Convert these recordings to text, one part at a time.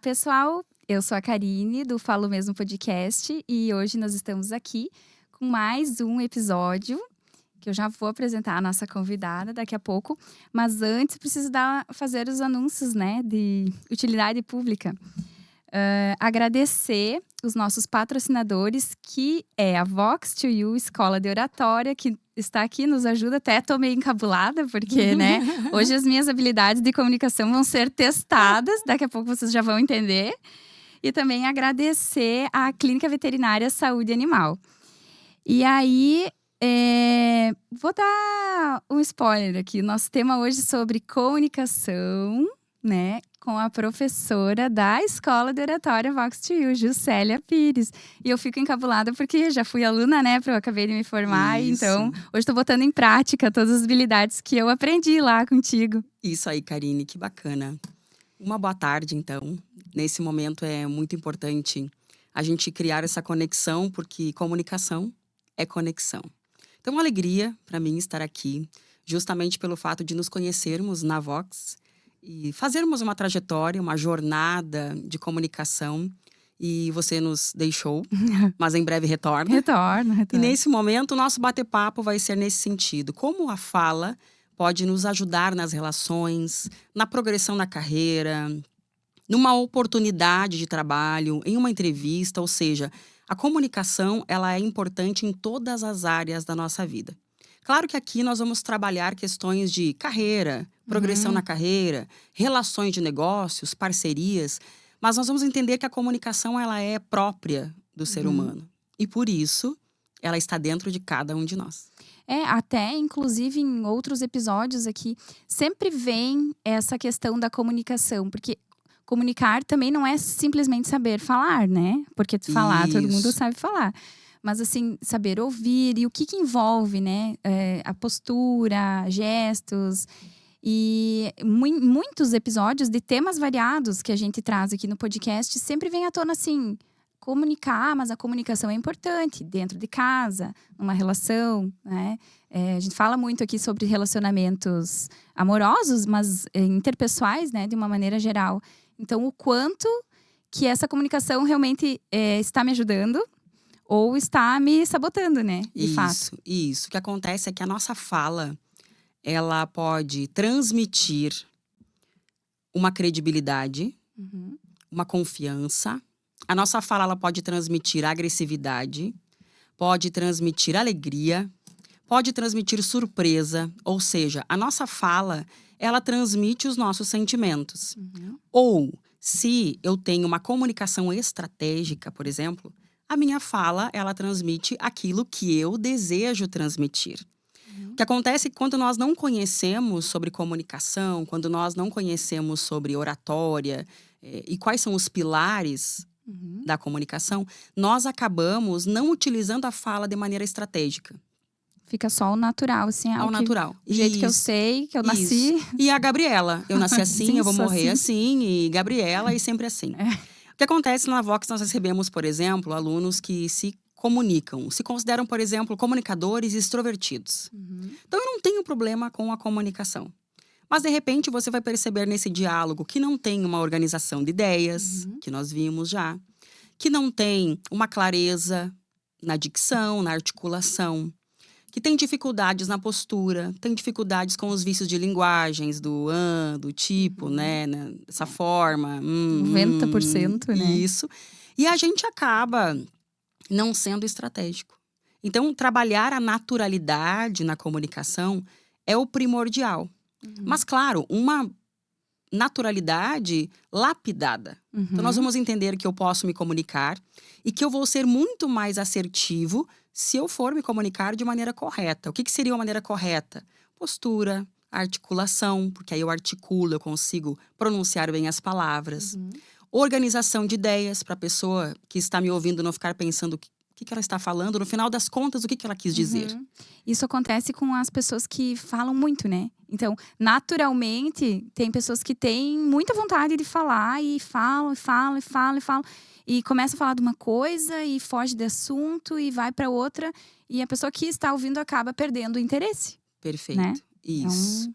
pessoal, eu sou a Karine, do Falo Mesmo Podcast, e hoje nós estamos aqui com mais um episódio, que eu já vou apresentar a nossa convidada daqui a pouco, mas antes preciso fazer os anúncios, né, de utilidade pública. Agradecer os nossos patrocinadores, que é a Vox2U Escola de Oratória, que está aqui, nos ajuda. Até tô meio encabulada, porque, né, hoje as minhas habilidades de comunicação vão ser testadas, daqui a pouco vocês já vão entender. E também agradecer à Clínica Veterinária Saúde Animal. E aí, vou dar um spoiler aqui. Nosso tema hoje é sobre comunicação, né? Com a professora da Escola de Oratória Vox2U, Juscelia Pires. E eu fico encabulada porque já fui aluna, né? Eu acabei de me formar. Isso. Então, hoje estou botando em prática todas as habilidades que eu aprendi lá contigo. Isso aí, Karine, que bacana. Uma boa tarde, então. Nesse momento é muito importante a gente criar essa conexão, porque comunicação é conexão. Então, uma alegria para mim estar aqui, justamente pelo fato de nos conhecermos na Vox e fazermos uma trajetória, uma jornada de comunicação. E você nos deixou, mas em breve retorna. Retorno. E nesse momento, o nosso bate-papo vai ser nesse sentido. Como a fala pode nos ajudar nas relações, na progressão na carreira, numa oportunidade de trabalho, em uma entrevista, ou seja, a comunicação ela é importante em todas as áreas da nossa vida. Claro que aqui nós vamos trabalhar questões de carreira, progressão na carreira, relações de negócios, parcerias, mas nós vamos entender que a comunicação ela é própria do ser humano. E por isso, ela está dentro de cada um de nós. Até inclusive em outros episódios aqui, sempre vem essa questão da comunicação, porque comunicar também não é simplesmente saber falar, né? Porque falar, todo mundo sabe falar. Mas assim, saber ouvir e o que envolve, né? A postura, gestos. E muitos episódios de temas variados que a gente traz aqui no podcast sempre vem à tona assim, comunicar, mas a comunicação é importante dentro de casa, numa relação, né? A gente fala muito aqui sobre relacionamentos amorosos, mas interpessoais, né? De uma maneira geral. Então, o quanto que essa comunicação realmente está me ajudando ou está me sabotando, né? De fato. Isso. O que acontece é que a nossa fala, ela pode transmitir uma credibilidade, uma confiança. A nossa fala ela pode transmitir agressividade, pode transmitir alegria, pode transmitir surpresa. Ou seja, a nossa fala, ela transmite os nossos sentimentos. Ou, se eu tenho uma comunicação estratégica, por exemplo, a minha fala, ela transmite aquilo que eu desejo transmitir. O que acontece é que quando nós não conhecemos sobre comunicação, quando nós não conhecemos sobre oratória e quais são os pilares da comunicação, nós acabamos não utilizando a fala de maneira estratégica. Fica só o natural, assim. Ao natural. O jeito que eu sei, que eu nasci. E a Gabriela. Eu nasci assim, Sim, eu vou sou morrer assim. E Gabriela, e sempre assim. O que acontece na Vox, nós recebemos, por exemplo, alunos que se comunicam. Se consideram, por exemplo, comunicadores extrovertidos. Então, eu não tenho problema com a comunicação. Mas, de repente, você vai perceber nesse diálogo que não tem uma organização de ideias, que nós vimos já. Que não tem uma clareza na dicção, na articulação. Que tem dificuldades na postura, tem dificuldades com os vícios de linguagens, do tipo, né? Dessa forma. 90%, né? Isso. E a gente acaba não sendo estratégico. Então, trabalhar a naturalidade na comunicação é o primordial. Mas, claro, uma naturalidade lapidada. Então, nós vamos entender que eu posso me comunicar e que eu vou ser muito mais assertivo se eu for me comunicar de maneira correta. O que seria uma maneira correta? Postura, articulação, porque aí eu articulo, eu consigo pronunciar bem as palavras. Organização de ideias, para a pessoa que está me ouvindo não ficar pensando o que ela está falando, no final das contas, o que ela quis dizer. Isso acontece com as pessoas que falam muito, né? Então, naturalmente, tem pessoas que têm muita vontade de falar e falam. E começa a falar de uma coisa e foge de assunto e vai para outra. E a pessoa que está ouvindo acaba perdendo o interesse. Perfeito. Né?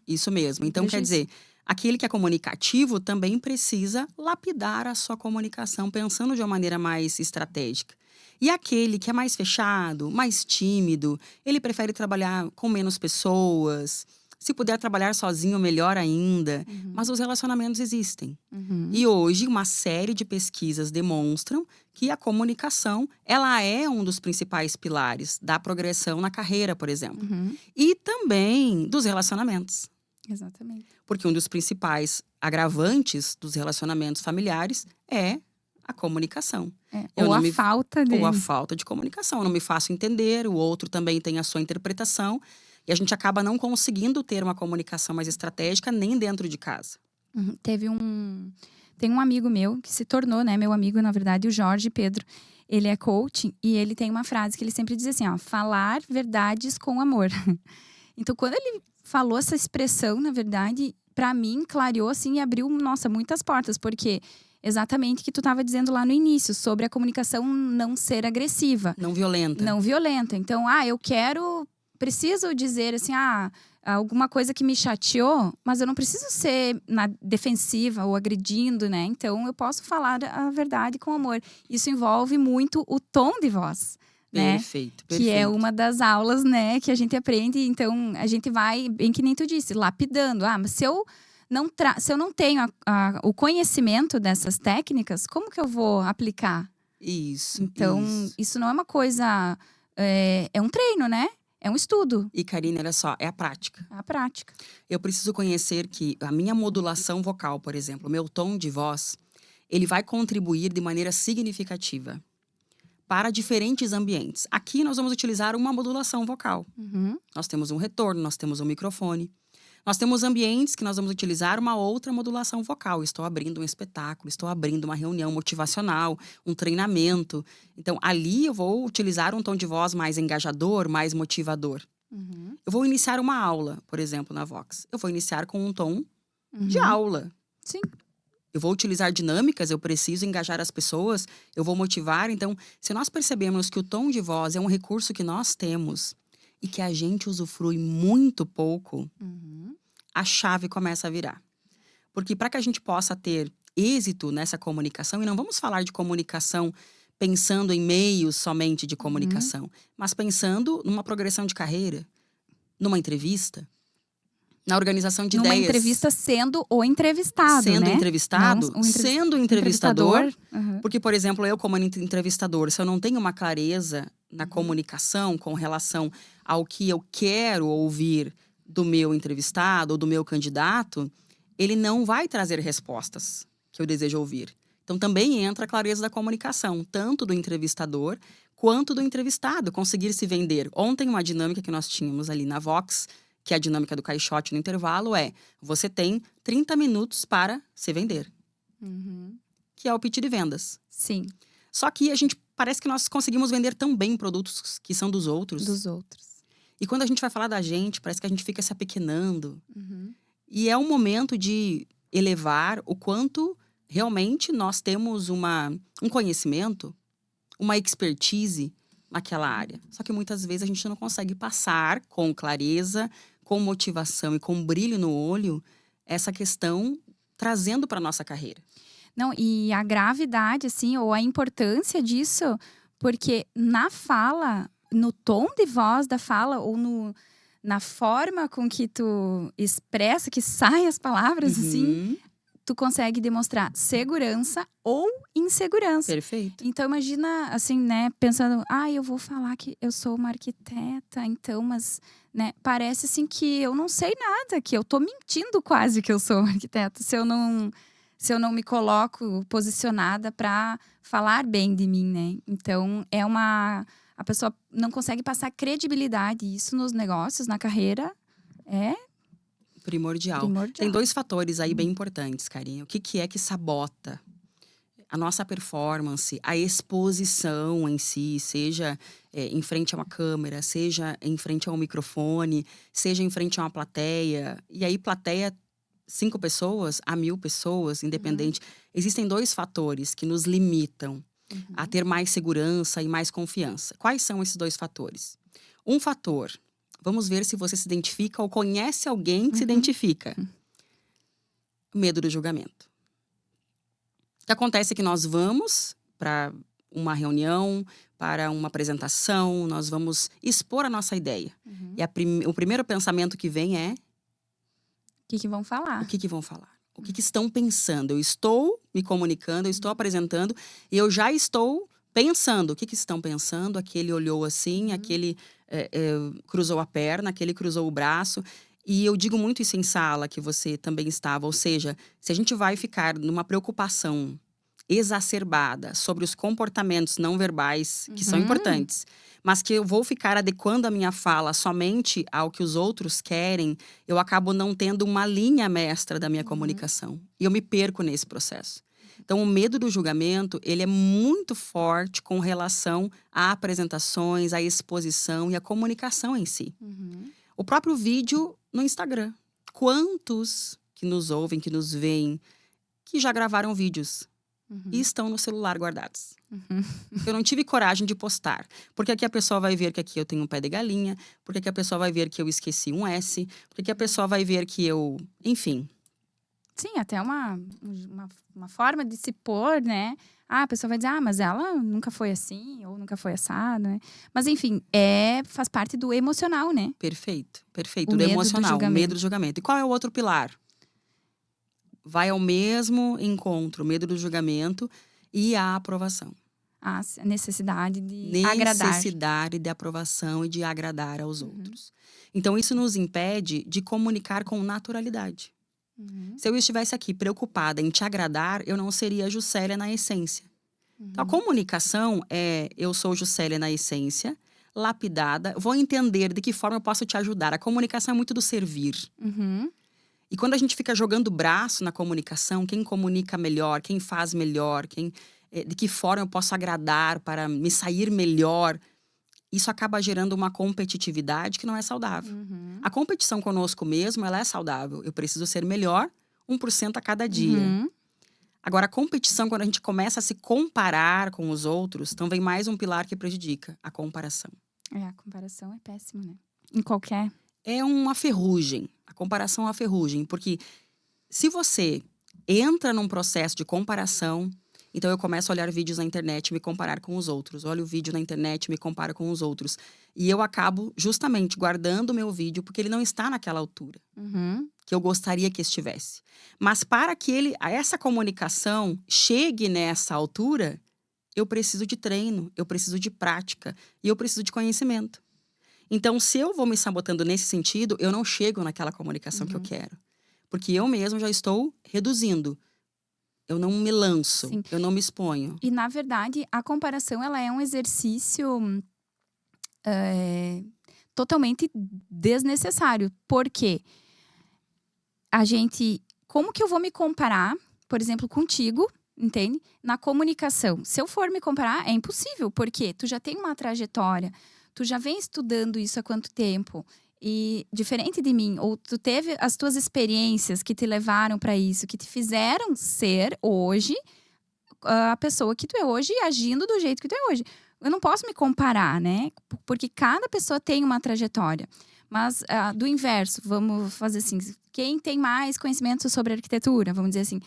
Isso mesmo. Então, quer dizer, Aquele que é comunicativo também precisa lapidar a sua comunicação, pensando de uma maneira mais estratégica. E aquele que é mais fechado, mais tímido, ele prefere trabalhar com menos pessoas. Se puder trabalhar sozinho, melhor ainda. Mas os relacionamentos existem. E hoje, uma série de pesquisas demonstram que a comunicação, ela é um dos principais pilares da progressão na carreira, por exemplo. E também dos relacionamentos. Exatamente. Porque um dos principais agravantes dos relacionamentos familiares é a comunicação. Ou a falta dele. Ou a falta de comunicação. Eu não me faço entender, o outro também tem a sua interpretação. E a gente acaba não conseguindo ter uma comunicação mais estratégica nem dentro de casa. Tem um amigo meu que se tornou, né, meu amigo, na verdade, o Jorge Pedro. Ele é coach e ele tem uma frase que ele sempre diz assim, ó, falar verdades com amor. Então, quando ele falou essa expressão, na verdade, para mim, clareou assim e abriu, nossa, muitas portas. Porque exatamente o que tu estava dizendo lá no início, sobre a comunicação não ser agressiva. Não violenta. Não violenta. Então, preciso dizer assim, alguma coisa que me chateou, mas eu não preciso ser na defensiva ou agredindo, né? Então, eu posso falar a verdade com amor. Isso envolve muito o tom de voz. Né? Perfeito. Que é uma das aulas, né, que a gente aprende. Então, a gente vai, bem que nem tu disse, lapidando. Mas se eu não tenho o conhecimento dessas técnicas, como que eu vou aplicar? Isso. Então, isso não é uma coisa… É um treino, né? É um estudo. E, Karine, olha só, é a prática. É a prática. Eu preciso conhecer que a minha modulação vocal, por exemplo, o meu tom de voz, ele vai contribuir de maneira significativa para diferentes ambientes. Aqui nós vamos utilizar uma modulação vocal. Nós temos um retorno, nós temos um microfone. Nós temos ambientes que nós vamos utilizar uma outra modulação vocal. Estou abrindo um espetáculo, estou abrindo uma reunião motivacional, um treinamento. Então, ali eu vou utilizar um tom de voz mais engajador, mais motivador. Eu vou iniciar uma aula, por exemplo, na Vox. Eu vou iniciar com um tom de aula. Sim. Eu vou utilizar dinâmicas, eu preciso engajar as pessoas, eu vou motivar. Então, se nós percebemos que o tom de voz é um recurso que nós temos e que a gente usufrui muito pouco, a chave começa a virar. Porque para que a gente possa ter êxito nessa comunicação, e não vamos falar de comunicação pensando em meios somente de comunicação, mas pensando numa progressão de carreira, numa entrevista, na organização de ideias. Numa entrevista sendo o entrevistado, Sendo né? entrevistado, sendo entrevistador. Porque, por exemplo, eu como entrevistador, se eu não tenho uma clareza na comunicação com relação ao que eu quero ouvir do meu entrevistado ou do meu candidato, ele não vai trazer respostas que eu desejo ouvir. Então, também entra a clareza da comunicação, tanto do entrevistador quanto do entrevistado, conseguir se vender. Ontem, uma dinâmica que nós tínhamos ali na Vox, que é a dinâmica do caixote no intervalo, você tem 30 minutos para se vender. Que é o pitch de vendas. Sim. Só que parece que nós conseguimos vender tão bem produtos que são dos outros. E quando a gente vai falar da gente, parece que a gente fica se apequenando. E é um momento de elevar o quanto realmente nós temos um conhecimento, uma expertise naquela área. Só que muitas vezes a gente não consegue passar com clareza, com motivação e com brilho no olho essa questão trazendo para nossa carreira. Não, e a gravidade, assim, ou a importância disso, porque na fala, no tom de voz da fala, ou na forma com que tu expressa, que saem as palavras, assim, tu consegue demonstrar segurança ou insegurança. Perfeito. Então, imagina, assim, né, pensando, eu vou falar que eu sou uma arquiteta, então, mas, né, parece, assim, que eu não sei nada, que eu tô mentindo quase que eu sou uma arquiteta, se eu não me coloco posicionada para falar bem de mim, né? Então, a pessoa não consegue passar credibilidade. Isso nos negócios, na carreira, é primordial. Tem 2 fatores aí bem importantes, Karine. O que é que sabota a nossa performance, a exposição em si, seja em frente a uma câmera, seja em frente a um microfone, seja em frente a uma plateia. E aí, plateia, 5 pessoas a 1000 pessoas, independente. Existem 2 fatores que nos limitam a ter mais segurança e mais confiança. Quais são esses 2 fatores? Um fator, vamos ver se você se identifica ou conhece alguém que se identifica. Medo do julgamento. O que acontece é que nós vamos para uma reunião, para uma apresentação, nós vamos expor a nossa ideia. E o primeiro pensamento que vem é: O que vão falar? o que vão falar? O que estão pensando? Eu estou me comunicando, eu estou apresentando e eu já estou pensando. O que estão pensando? Aquele olhou assim, aquele cruzou a perna, aquele cruzou o braço. E eu digo muito isso em sala, que você também estava. Ou seja, se a gente vai ficar numa preocupação exacerbada sobre os comportamentos não verbais, que são importantes, mas que eu vou ficar adequando a minha fala somente ao que os outros querem, eu acabo não tendo uma linha mestra da minha comunicação. E eu me perco nesse processo. Então, o medo do julgamento, ele é muito forte com relação a apresentações, a exposição e a comunicação em si. O próprio vídeo no Instagram. Quantos que nos ouvem, que nos veem, que já gravaram vídeos e estão no celular guardados? Eu não tive coragem de postar. Porque aqui a pessoa vai ver que aqui eu tenho um pé de galinha. Porque aqui a pessoa vai ver que eu esqueci um S. Porque aqui a pessoa vai ver que eu… Enfim. Sim, até uma forma de se pôr, né? Ah, a pessoa vai dizer, mas ela nunca foi assim, ou nunca foi assado, né? Mas enfim, faz parte do emocional, né? Perfeito, perfeito. O Do medo do emocional, o julgamento. medo do julgamento. E qual é o outro pilar? Vai ao mesmo encontro, o medo do julgamento e a aprovação. A necessidade de agradar. Necessidade de aprovação e de agradar aos outros. Então, isso nos impede de comunicar com naturalidade. Se eu estivesse aqui preocupada em te agradar, eu não seria Juscelia na essência. Então, a comunicação é: eu sou Juscelia na essência, lapidada, vou entender de que forma eu posso te ajudar. A comunicação é muito do servir. E quando a gente fica jogando o braço na comunicação, quem comunica melhor, quem faz melhor, de que forma eu posso agradar para me sair melhor, isso acaba gerando uma competitividade que não é saudável. A competição conosco mesmo, ela é saudável. Eu preciso ser melhor 1% a cada dia. Agora, a competição, quando a gente começa a se comparar com os outros, então vem mais um pilar que prejudica: a comparação. A comparação é péssima, né? Em qualquer… É uma ferrugem. A comparação é uma ferrugem. Porque se você entra num processo de comparação… Então, eu começo a olhar vídeos na internet e me comparar com os outros. Olho o vídeo na internet e me comparo com os outros. E eu acabo, justamente, guardando o meu vídeo porque ele não está naquela altura que eu gostaria que estivesse. Mas para que essa comunicação chegue nessa altura, eu preciso de treino, eu preciso de prática e eu preciso de conhecimento. Então, se eu vou me sabotando nesse sentido, eu não chego naquela comunicação que eu quero. Porque eu mesmo já estou reduzindo. Eu não me lanço, Sim. eu não me exponho. E, na verdade, a comparação, ela é um exercício totalmente desnecessário. Por quê? Como que eu vou me comparar, por exemplo, contigo, entende? Na comunicação. Se eu for me comparar, é impossível. Porque tu já tem uma trajetória, tu já vem estudando isso há quanto tempo? E diferente de mim, ou tu teve as tuas experiências que te levaram para isso, que te fizeram ser hoje a pessoa que tu é hoje, agindo do jeito que tu é hoje. Eu não posso me comparar, né? Porque cada pessoa tem uma trajetória. Mas do inverso, vamos fazer assim, quem tem mais conhecimento sobre arquitetura, vamos dizer assim,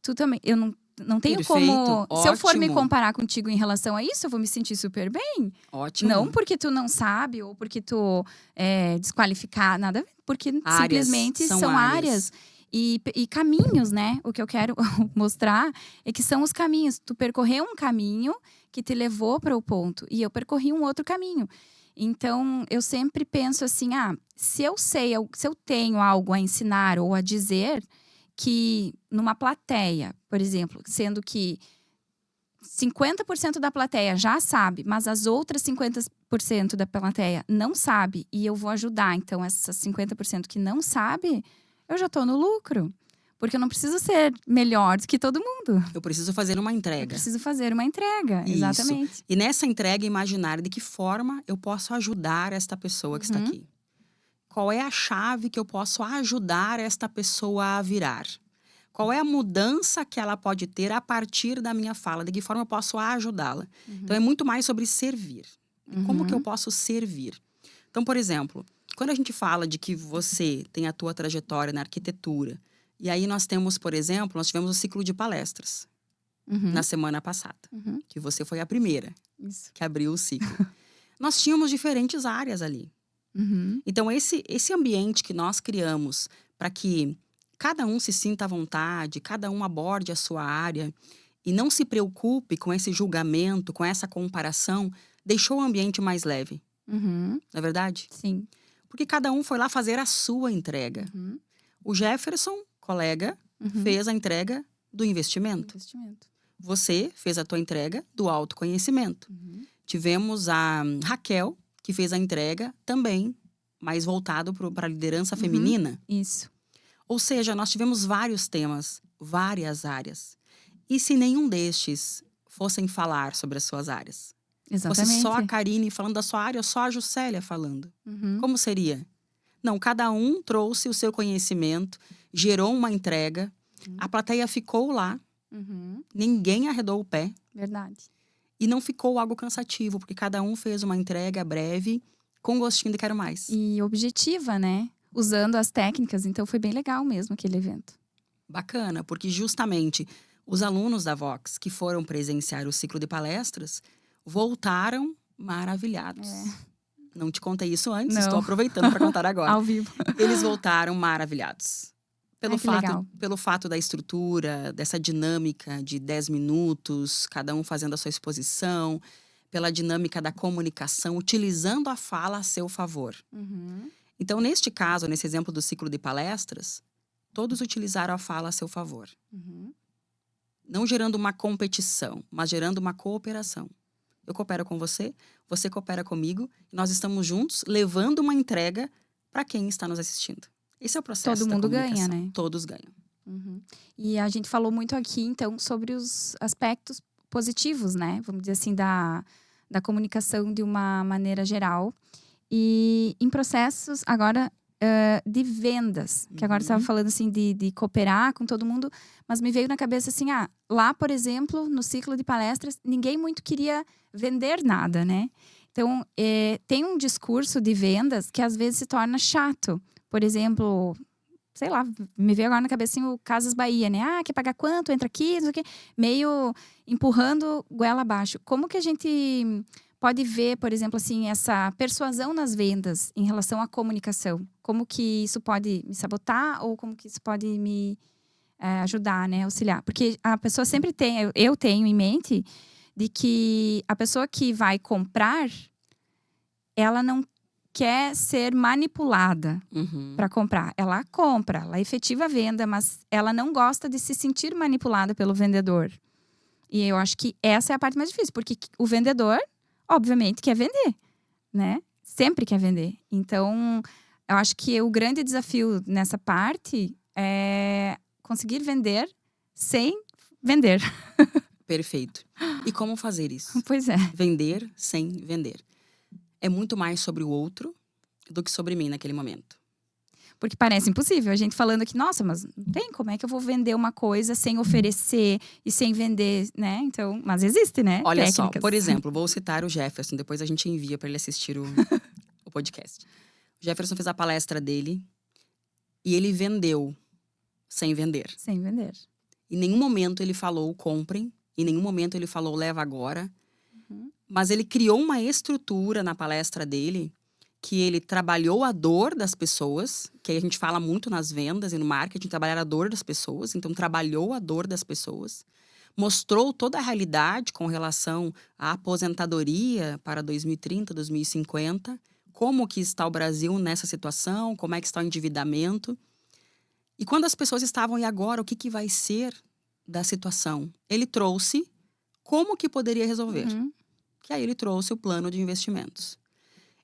tu também, eu não tenho Perfeito, como… Se eu for me ótimo. comparar contigo em relação a isso, eu vou me sentir super bem. Ótimo. Não porque tu não sabe ou porque tu é desqualificar, nada a ver. Porque simplesmente são são áreas e caminhos, né? O que eu quero mostrar é que são os caminhos. Tu percorreu um caminho que te levou para o ponto e eu percorri um outro caminho. Então, eu sempre penso assim, se eu tenho algo a ensinar ou a dizer, que numa plateia, por exemplo, sendo que 50% da plateia já sabe, mas as outras 50% da plateia não sabe, e eu vou ajudar, então, essas 50% que não sabe, eu já tô no lucro. Porque eu não preciso ser melhor do que todo mundo. Eu preciso fazer uma entrega. Eu preciso fazer uma entrega, Isso. exatamente. E nessa entrega, imaginar de que forma eu posso ajudar esta pessoa que está aqui. Qual é a chave que eu posso ajudar esta pessoa a virar? Qual é a mudança que ela pode ter a partir da minha fala? De que forma eu posso ajudá-la? Então, é muito mais sobre servir. Como que eu posso servir? Então, por exemplo, quando a gente fala de que você tem a tua trajetória na arquitetura, E aí nós temos, por exemplo, nós tivemos o ciclo de palestras na semana passada. Que você foi a primeira que abriu o ciclo. Nós tínhamos diferentes áreas ali. Então, esse ambiente que nós criamos para que cada um se sinta à vontade, cada um aborde a sua área e não se preocupe com esse julgamento, com essa comparação, deixou o ambiente mais leve. Não é verdade? Sim. Porque cada um foi lá fazer a sua entrega. O Jefferson, colega, fez a entrega do investimento. Você fez a tua entrega do autoconhecimento. Tivemos a Raquel, que fez a entrega também, mais voltado para a liderança feminina. Isso. Ou seja, nós tivemos vários temas, várias áreas. E se nenhum destes fossem falar sobre as suas áreas? Exatamente. Fosse só a Karine falando da sua área ou só a Juscelia falando? Como seria? Não, cada um trouxe o seu conhecimento, gerou uma entrega, a plateia ficou lá, ninguém arredou o pé. Verdade. E não ficou algo cansativo, porque cada um fez uma entrega breve, com gostinho de quero mais. E objetiva, né? Usando as técnicas, então foi bem legal mesmo aquele evento. Bacana, porque justamente os alunos da Vox que foram presenciar o ciclo de palestras voltaram maravilhados. Não te contei isso antes, Não. Estou aproveitando para contar agora. Ao vivo. Eles voltaram maravilhados. Legal. Pelo fato da estrutura, dessa dinâmica de 10 minutos, cada um fazendo a sua exposição, pela dinâmica da comunicação, utilizando a fala a seu favor. Então, neste caso, nesse exemplo do ciclo de palestras, todos utilizaram a fala a seu favor. Não gerando uma competição, mas gerando uma cooperação. Eu coopero com você, você coopera comigo, e nós estamos juntos levando uma entrega para quem está nos assistindo. Esse é o processo Todo da mundo comunicação. ganha, né? Todos ganham. E a gente falou muito aqui, então, sobre os aspectos positivos, né? Vamos dizer assim, da comunicação de uma maneira geral. E em processos, agora, de vendas. Que agora você estava falando, assim, de cooperar com todo mundo. Mas me veio na cabeça, assim, lá, por exemplo, no ciclo de palestras, ninguém muito queria vender nada, né? Então, tem um discurso de vendas que às vezes se torna chato. Por exemplo, sei lá, me veio agora na cabeça assim, o Casas Bahia, né? Quer pagar quanto? Entra aqui, não sei o quê. Meio empurrando goela abaixo. Como que a gente pode ver, por exemplo, assim, essa persuasão nas vendas em relação à comunicação? Como que isso pode me sabotar ou como que isso pode me ajudar, né? Auxiliar. Porque a pessoa sempre tem, eu tenho em mente, de que a pessoa que vai comprar, ela não quer ser manipulada para comprar. Ela compra, ela efetiva a venda, mas ela não gosta de se sentir manipulada pelo vendedor. E eu acho que essa é a parte mais difícil, porque o vendedor, obviamente, quer vender, né? Sempre quer vender. Então, eu acho que o grande desafio nessa parte é conseguir vender sem vender. Perfeito. E como fazer isso? Pois é. Vender sem vender. É muito mais sobre o outro do que sobre mim naquele momento. Porque parece impossível. A gente falando aqui, nossa, mas não tem como é que eu vou vender uma coisa sem oferecer e sem vender, né? Então, mas existe, né? Olha técnicas. Só, por exemplo, vou citar o Jefferson, depois a gente envia para ele assistir o podcast. O Jefferson fez a palestra dele e ele vendeu sem vender. Sem vender. Em nenhum momento ele falou comprem, em nenhum momento ele falou leva agora. Mas ele criou uma estrutura na palestra dele que ele trabalhou a dor das pessoas, que aí a gente fala muito nas vendas e no marketing, trabalhar a dor das pessoas. Então, trabalhou a dor das pessoas. Mostrou toda a realidade com relação à aposentadoria para 2030, 2050. Como que está o Brasil nessa situação, como é que está o endividamento. E quando as pessoas estavam, e agora, o que vai ser da situação? Ele trouxe como que poderia resolver. Que aí ele trouxe o plano de investimentos.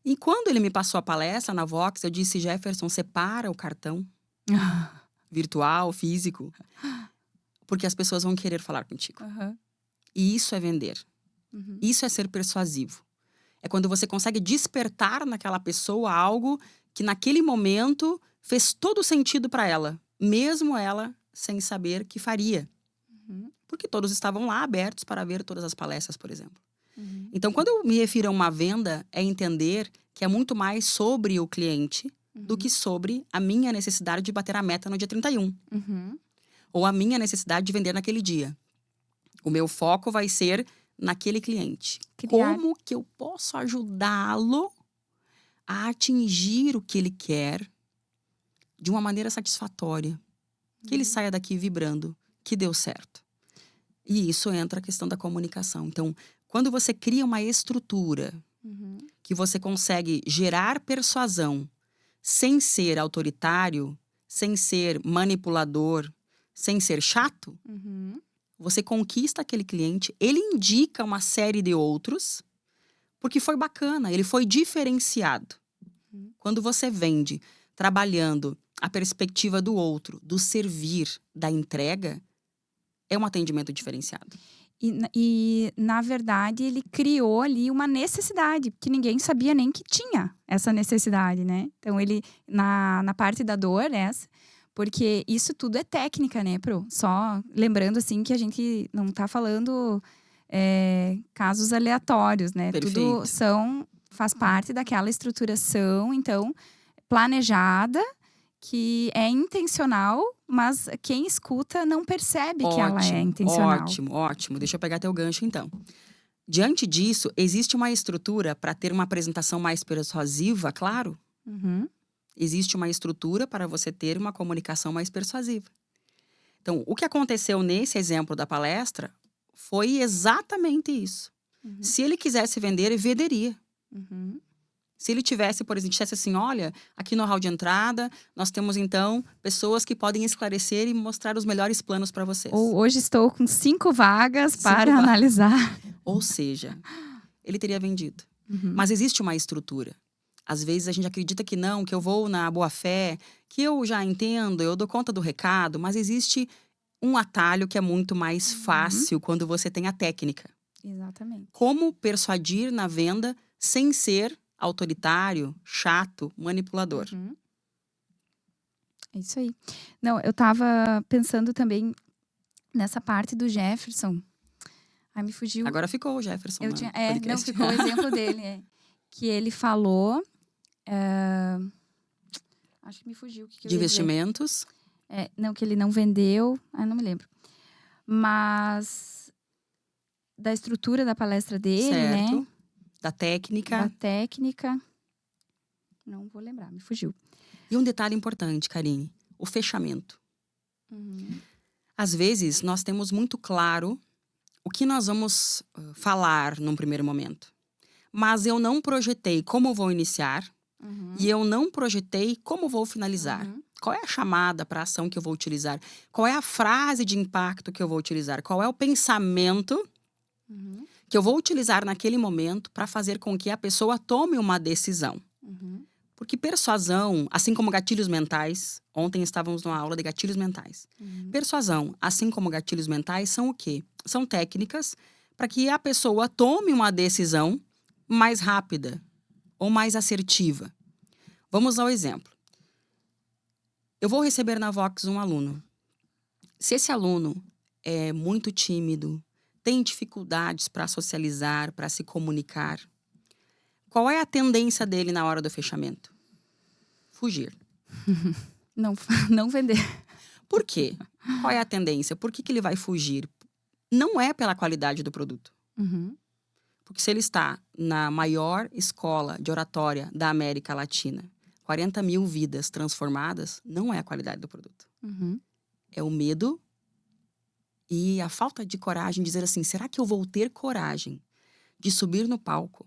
E quando ele me passou a palestra na Vox, eu disse, Jefferson, separa o cartão virtual, físico, porque as pessoas vão querer falar contigo. E isso é vender. Isso é ser persuasivo. É quando você consegue despertar naquela pessoa algo que naquele momento fez todo sentido para ela, mesmo ela sem saber que faria. Porque todos estavam lá abertos para ver todas as palestras, por exemplo. Então, quando eu me refiro a uma venda, é entender que é muito mais sobre o cliente do que sobre a minha necessidade de bater a meta no dia 31. Uhum. Ou a minha necessidade de vender naquele dia. O meu foco vai ser naquele cliente. Criar. Como que eu posso ajudá-lo a atingir o que ele quer de uma maneira satisfatória? Que ele saia daqui vibrando, que deu certo. E isso entra a questão da comunicação. Então, quando você cria uma estrutura Uhum. que você consegue gerar persuasão sem ser autoritário, sem ser manipulador, sem ser chato, Uhum. você conquista aquele cliente, ele indica uma série de outros, porque foi bacana, ele foi diferenciado. Quando você vende trabalhando a perspectiva do outro, do servir, da entrega, é um atendimento diferenciado. E, na verdade, ele criou ali uma necessidade, que ninguém sabia nem que tinha essa necessidade, né? Então, ele, na parte da dor, porque isso tudo é técnica, né, Pro? Só lembrando, assim, que a gente não tá falando casos aleatórios, né? Perfeito. Tudo faz parte daquela estruturação, então, planejada, que é intencional, mas quem escuta não percebe que ela é intencional. Ótimo. Deixa eu pegar teu gancho, então. Diante disso, existe uma estrutura para ter uma apresentação mais persuasiva, claro? Uhum. Existe uma estrutura para você ter uma comunicação mais persuasiva. Então, o que aconteceu nesse exemplo da palestra foi exatamente isso. Uhum. Se ele quisesse vender, ele venderia. Uhum. Se ele tivesse, por exemplo, dissesse assim, olha, aqui no hall de entrada, nós temos então pessoas que podem esclarecer e mostrar os melhores planos para vocês. Ou hoje estou com 5 vagas 5 para vagas. analisar. Ou seja, ele teria vendido. Uhum. Mas existe uma estrutura. Às vezes a gente acredita que não, que eu vou na boa-fé, que eu já entendo, eu dou conta do recado, mas existe um atalho que é muito mais fácil quando você tem a técnica. Exatamente. Como persuadir na venda sem ser autoritário, chato, manipulador. Uhum. É isso aí. Não, eu tava pensando também nessa parte do Jefferson. Ai, me fugiu. Agora ficou o Jefferson. Não, ficou o exemplo dele. Que ele falou. Acho que me fugiu. O que De eu ia dizer. investimentos. Não, que ele não vendeu. Não me lembro. Mas da estrutura da palestra dele, Certo. né? Da técnica. Da técnica. Não vou lembrar, me fugiu. E um detalhe importante, Karine. O fechamento. Uhum. Às vezes, nós temos muito claro o que nós vamos falar num primeiro momento. Mas eu não projetei como vou iniciar e eu não projetei como vou finalizar. Qual é a chamada para a ação que eu vou utilizar? Qual é a frase de impacto que eu vou utilizar? Qual é o pensamento que eu vou utilizar naquele momento para fazer com que a pessoa tome uma decisão? Porque persuasão, assim como gatilhos mentais, ontem estávamos numa aula de gatilhos mentais. Persuasão, assim como gatilhos mentais, são o quê? São técnicas para que a pessoa tome uma decisão mais rápida ou mais assertiva. Vamos ao exemplo. Eu vou receber na Vox um aluno. Se esse aluno é muito tímido, tem dificuldades para socializar, para se comunicar, qual é a tendência dele na hora do fechamento? Fugir. Não vender. Por quê? Qual é a tendência? Por que ele vai fugir? Não é pela qualidade do produto. Porque se ele está na maior escola de oratória da América Latina, 40 mil vidas transformadas, não é a qualidade do produto. É o medo e a falta de coragem de dizer assim, será que eu vou ter coragem de subir no palco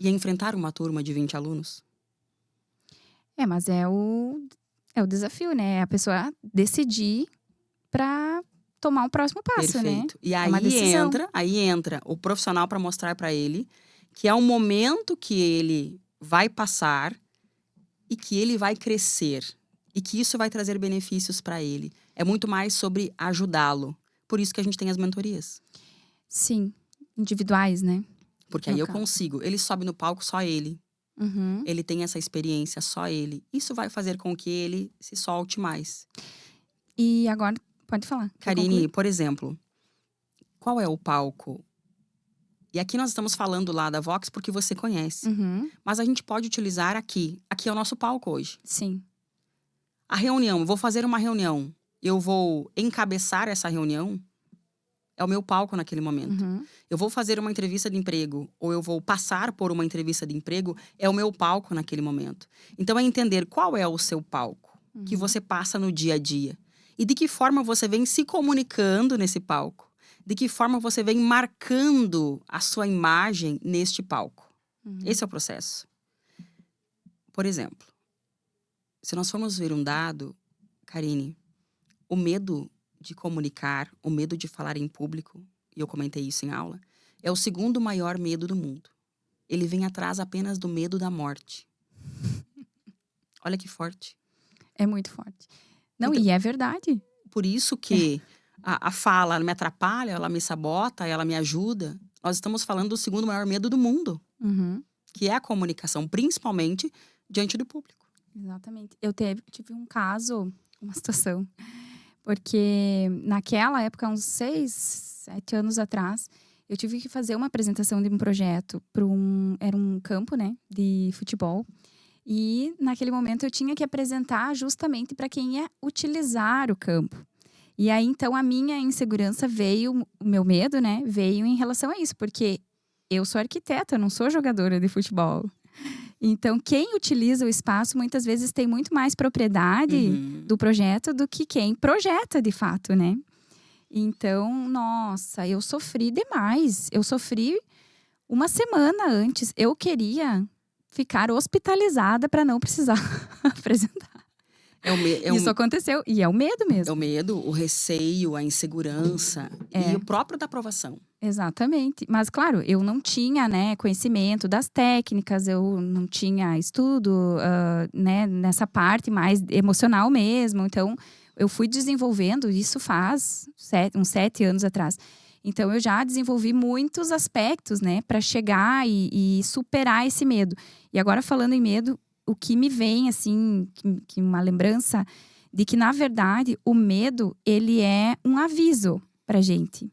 e enfrentar uma turma de 20 alunos? Mas é o desafio, né? A pessoa decidir para tomar um próximo passo, Perfeito. né? E É uma decisão. aí entra o profissional para mostrar para ele que é um momento que ele vai passar e que ele vai crescer e que isso vai trazer benefícios para ele. É muito mais sobre ajudá-lo. Por isso que a gente tem as mentorias. Sim, individuais, né? Porque aí eu consigo. Ele sobe no palco, só ele. Ele tem essa experiência, só ele. Isso vai fazer com que ele se solte mais. E agora, pode falar. Karine, por exemplo, qual é o palco E aqui nós estamos falando lá da Vox porque você conhece. Mas a gente pode utilizar aqui. Aqui é o nosso palco hoje. Sim. A reunião, eu vou fazer uma reunião. Eu vou encabeçar essa reunião. É o meu palco naquele momento. Eu vou fazer uma entrevista de emprego, ou eu vou passar por uma entrevista de emprego, é o meu palco naquele momento. Então, é entender qual é o seu palco que você passa no dia a dia. E de que forma você vem se comunicando nesse palco. De que forma você vem marcando a sua imagem neste palco. Esse é o processo. Por exemplo, se nós formos ver um dado, Karine, o medo de comunicar, o medo de falar em público, e eu comentei isso em aula, é o segundo maior medo do mundo. Ele vem atrás apenas do medo da morte. Olha que forte. É muito forte. Não, Então, e é verdade. Por isso que a fala me atrapalha, ela me sabota, ela me ajuda. Nós estamos falando do segundo maior medo do mundo, que é a comunicação, principalmente diante do público. Exatamente. Eu tive um caso, uma situação, porque naquela época, uns 6, 7 anos atrás, eu tive que fazer uma apresentação de um projeto para era um campo, né, de futebol. E naquele momento eu tinha que apresentar justamente para quem ia utilizar o campo. E aí, então, a minha insegurança veio, o meu medo, né, veio em relação a isso, porque eu sou arquiteta, eu não sou jogadora de futebol. Então, quem utiliza o espaço, muitas vezes, tem muito mais propriedade do projeto do que quem projeta, de fato, né? Então, nossa, eu sofri demais. Eu sofri uma semana antes. Eu queria ficar hospitalizada para não precisar apresentar. Isso aconteceu. E é o medo mesmo. É o medo, o receio, a insegurança e o próprio da aprovação. Exatamente. Mas, claro, eu não tinha, né, conhecimento das técnicas, eu não tinha estudo, né, nessa parte mais emocional mesmo. Então, eu fui desenvolvendo, isso faz uns 7 anos atrás. Então, eu já desenvolvi muitos aspectos, né, para chegar e superar esse medo. E agora, falando em medo, o que me vem, assim, que uma lembrança de que, na verdade, o medo, ele é um aviso pra gente.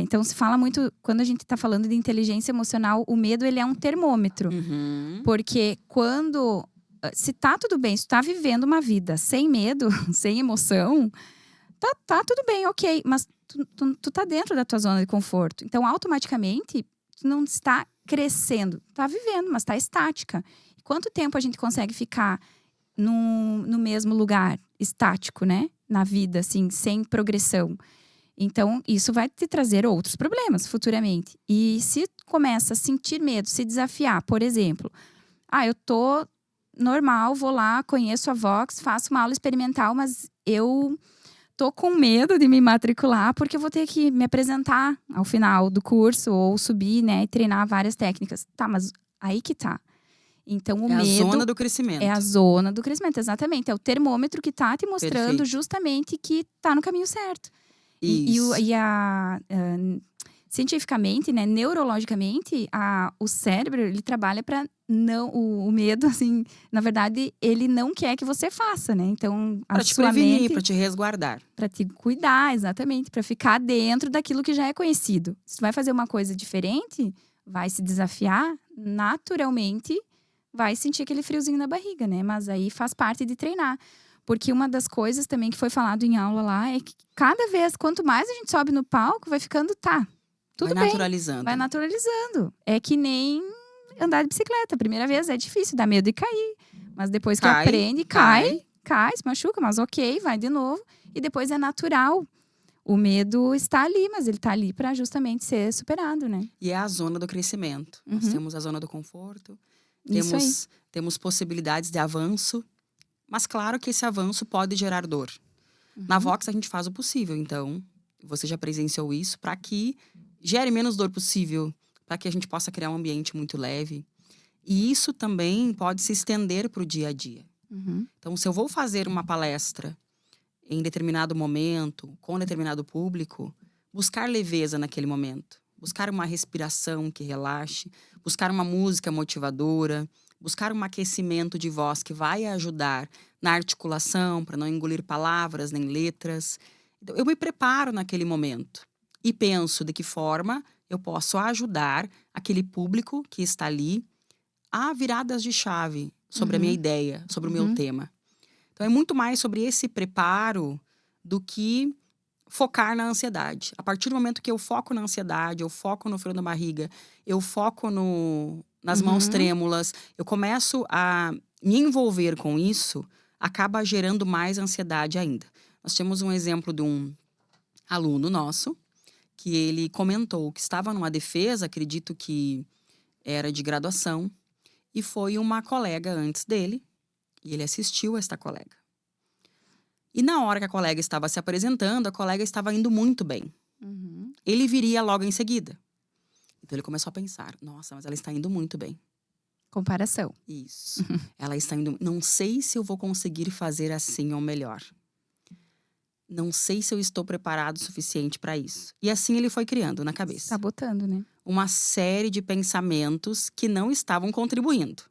Então, se fala muito, quando a gente está falando de inteligência emocional, o medo, ele é um termômetro. Porque se tá tudo bem, se tu tá vivendo uma vida sem medo, sem emoção, tá tudo bem, ok. Mas tu tá dentro da tua zona de conforto. Então, automaticamente, tu não está crescendo. Tá vivendo, mas tá estática. Quanto tempo a gente consegue ficar no mesmo lugar, estático, né? Na vida, assim, sem progressão. Então, isso vai te trazer outros problemas futuramente. E se começa a sentir medo, se desafiar, por exemplo, eu tô normal, vou lá, conheço a Vox, faço uma aula experimental, mas eu tô com medo de me matricular porque eu vou ter que me apresentar ao final do curso ou subir, né, e treinar várias técnicas. Tá, mas aí que tá. Então, o medo… É a zona do crescimento. É a zona do crescimento, exatamente. É o termômetro que tá te mostrando justamente que tá no caminho certo. Cientificamente, né, neurologicamente, o cérebro, ele trabalha para não… O medo, assim, na verdade, ele não quer que você faça, né? Então, para te prevenir, para te resguardar. Para te cuidar, exatamente. Para ficar dentro daquilo que já é conhecido. Se tu vai fazer uma coisa diferente, vai se desafiar, naturalmente, vai sentir aquele friozinho na barriga, né? Mas aí faz parte de treinar. Porque uma das coisas também que foi falado em aula lá é que cada vez, quanto mais a gente sobe no palco, vai ficando, tudo bem. Vai naturalizando. É que nem andar de bicicleta. A primeira vez é difícil, dá medo de cair. Mas depois que aprende, cai, se machuca, mas ok, vai de novo. E depois é natural. O medo está ali, mas ele está ali para justamente ser superado, né? E é a zona do crescimento. Nós temos a zona do conforto. Temos possibilidades de avanço. Mas claro que esse avanço pode gerar dor. Na Vox a gente faz o possível, então você já presenciou isso, para que gere menos dor possível, para que a gente possa criar um ambiente muito leve. E isso também pode se estender para o dia a dia. Então, se eu vou fazer uma palestra em determinado momento, com determinado público, buscar leveza naquele momento. Buscar uma respiração que relaxe, buscar uma música motivadora, buscar um aquecimento de voz que vai ajudar na articulação, para não engolir palavras nem letras. Então, eu me preparo naquele momento e penso de que forma eu posso ajudar aquele público que está ali a viradas de chave sobre a minha ideia, sobre o meu tema. Então, é muito mais sobre esse preparo do que focar na ansiedade. A partir do momento que eu foco na ansiedade, eu foco no frio na barriga, eu foco nas mãos trêmulas, eu começo a me envolver com isso, acaba gerando mais ansiedade ainda. Nós temos um exemplo de um aluno nosso, que ele comentou que estava numa defesa, acredito que era de graduação, e foi uma colega antes dele, e ele assistiu esta colega. E na hora que a colega estava se apresentando, a colega estava indo muito bem. Ele viria logo em seguida. Então ele começou a pensar, nossa, mas ela está indo muito bem. Comparação. Isso. Ela está indo, não sei se eu vou conseguir fazer assim ou melhor. Não sei se eu estou preparado o suficiente para isso. E assim ele foi criando na cabeça Sabotando, né? uma série de pensamentos que não estavam contribuindo.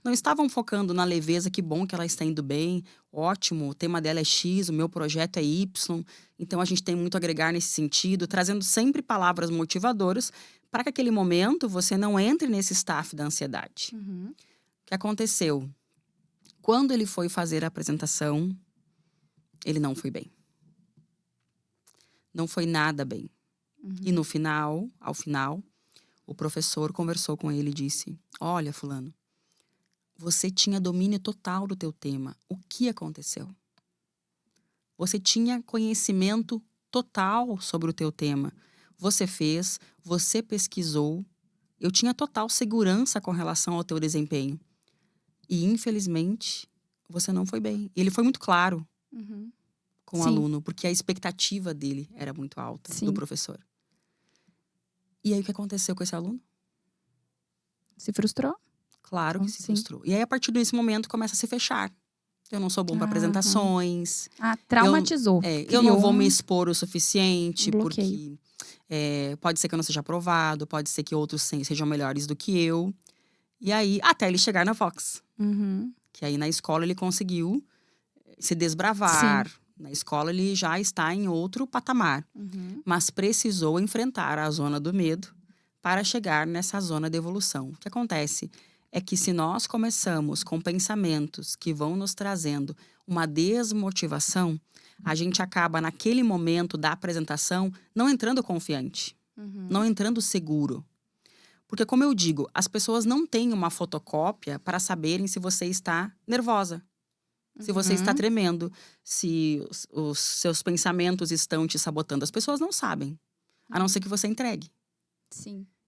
Não estavam focando na leveza, que bom que ela está indo bem, ótimo, o tema dela é X, o meu projeto é Y. Então a gente tem muito a agregar nesse sentido, trazendo sempre palavras motivadoras para que aquele momento você não entre nesse staff da ansiedade. O que aconteceu? Quando ele foi fazer a apresentação, ele não foi bem. Não foi nada bem. E no final, ao final, o professor conversou com ele e disse, olha, fulano, você tinha domínio total do teu tema. O que aconteceu? Você tinha conhecimento total sobre o teu tema. Você fez, você pesquisou. Eu tinha total segurança com relação ao teu desempenho. E, infelizmente, você não foi bem. E ele foi muito claro com o aluno, porque a expectativa dele era muito alta, do professor. E aí, o que aconteceu com esse aluno? Se frustrou? Claro que se frustrou. E aí, a partir desse momento, começa a se fechar. Eu não sou bom para apresentações. Traumatizou. Eu não vou me expor o suficiente, porque pode ser que eu não seja aprovado, pode ser que outros sejam melhores do que eu. E aí, até ele chegar na Fox. Que aí, na escola, ele conseguiu se desbravar. Na escola, ele já está em outro patamar. Mas precisou enfrentar a zona do medo para chegar nessa zona de evolução. O que acontece é que se nós começamos com pensamentos que vão nos trazendo uma desmotivação, a gente acaba, naquele momento da apresentação, não entrando confiante, não entrando seguro. Porque, como eu digo, as pessoas não têm uma fotocópia para saberem se você está nervosa. Se você está tremendo, se os seus pensamentos estão te sabotando. As pessoas não sabem, a não ser que você entregue.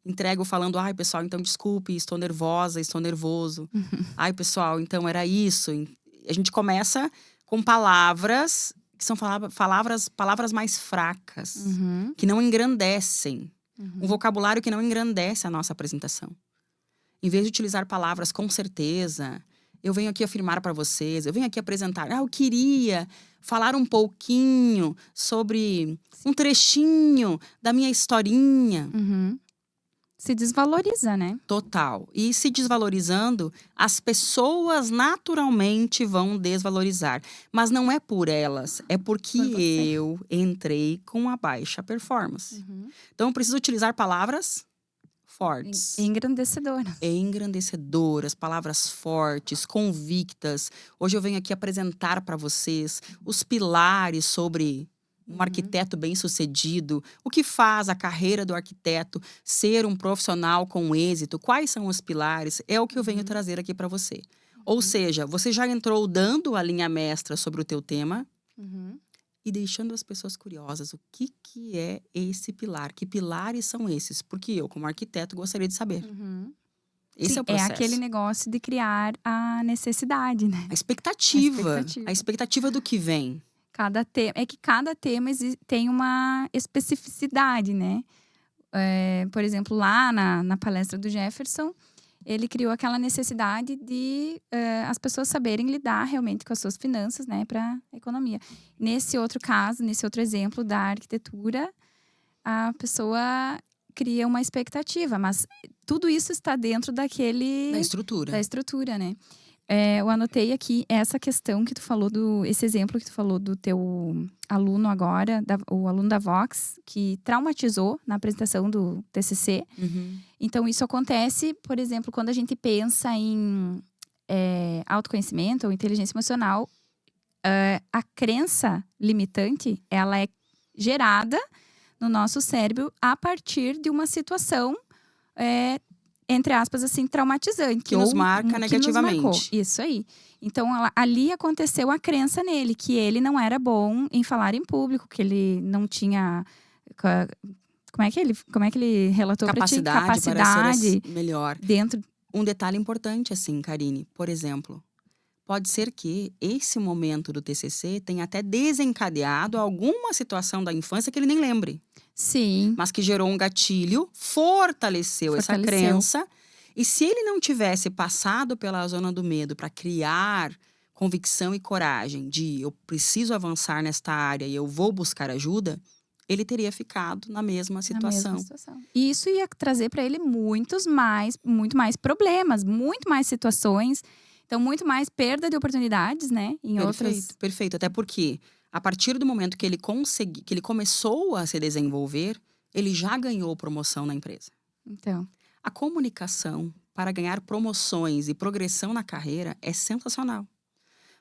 Entrego falando, ai, pessoal, então desculpe, estou nervosa, estou nervoso. Ai, pessoal, então era isso. A gente começa com palavras que são palavras mais fracas, que não engrandecem. Um vocabulário que não engrandece a nossa apresentação. Em vez de utilizar palavras com certeza, eu venho aqui afirmar para vocês, eu venho aqui apresentar. Eu queria falar um pouquinho sobre um trechinho da minha historinha. Se desvaloriza, né? Total. E se desvalorizando, as pessoas naturalmente vão desvalorizar. Mas não é por elas, é porque eu entrei com a baixa performance. Então, eu preciso utilizar palavras fortes. Engrandecedoras, palavras fortes, convictas. Hoje eu venho aqui apresentar para vocês os pilares sobre um arquiteto bem-sucedido, o que faz a carreira do arquiteto ser um profissional com êxito, quais são os pilares, é o que eu venho trazer aqui para você. Ou seja, você já entrou dando a linha mestra sobre o teu tema e deixando as pessoas curiosas. O que é esse pilar? Que pilares são esses? Porque eu, como arquiteto, gostaria de saber. Esse é o processo. É aquele negócio de criar a necessidade, né? A expectativa. A expectativa do que vem. Cada tema tem uma especificidade, né? Por exemplo, lá na palestra do Jefferson, ele criou aquela necessidade de as pessoas saberem lidar realmente com as suas finanças, né, para a economia. Nesse outro caso, nesse outro exemplo da arquitetura, a pessoa cria uma expectativa, mas tudo isso está dentro da estrutura, né? Eu anotei aqui essa questão que tu falou esse exemplo que tu falou do teu aluno agora, o aluno da Vox, que traumatizou na apresentação do TCC. Então, isso acontece, por exemplo, quando a gente pensa em autoconhecimento ou inteligência emocional, a crença limitante, ela é gerada no nosso cérebro a partir de uma situação, entre aspas, assim, traumatizante. Que nos marca que negativamente. Nos marcou. Isso aí. Então, ali aconteceu a crença nele, que ele não era bom em falar em público, que ele não tinha... Como é que ele relatou para ti? Capacidade para ser melhor. Dentro... Um detalhe importante, assim, Karine, por exemplo, pode ser que esse momento do TCC tenha até desencadeado alguma situação da infância que ele nem lembre. Sim. Mas que gerou um gatilho, fortaleceu essa crença. E se ele não tivesse passado pela zona do medo para criar convicção e coragem de eu preciso avançar nesta área e eu vou buscar ajuda, ele teria ficado na mesma situação. E isso ia trazer para ele muito mais problemas, muito mais situações. Então, muito mais perda de oportunidades, né? Perfeito. Até porque, a partir do momento que ele começou a se desenvolver, ele já ganhou promoção na empresa. Então, a comunicação para ganhar promoções e progressão na carreira é sensacional.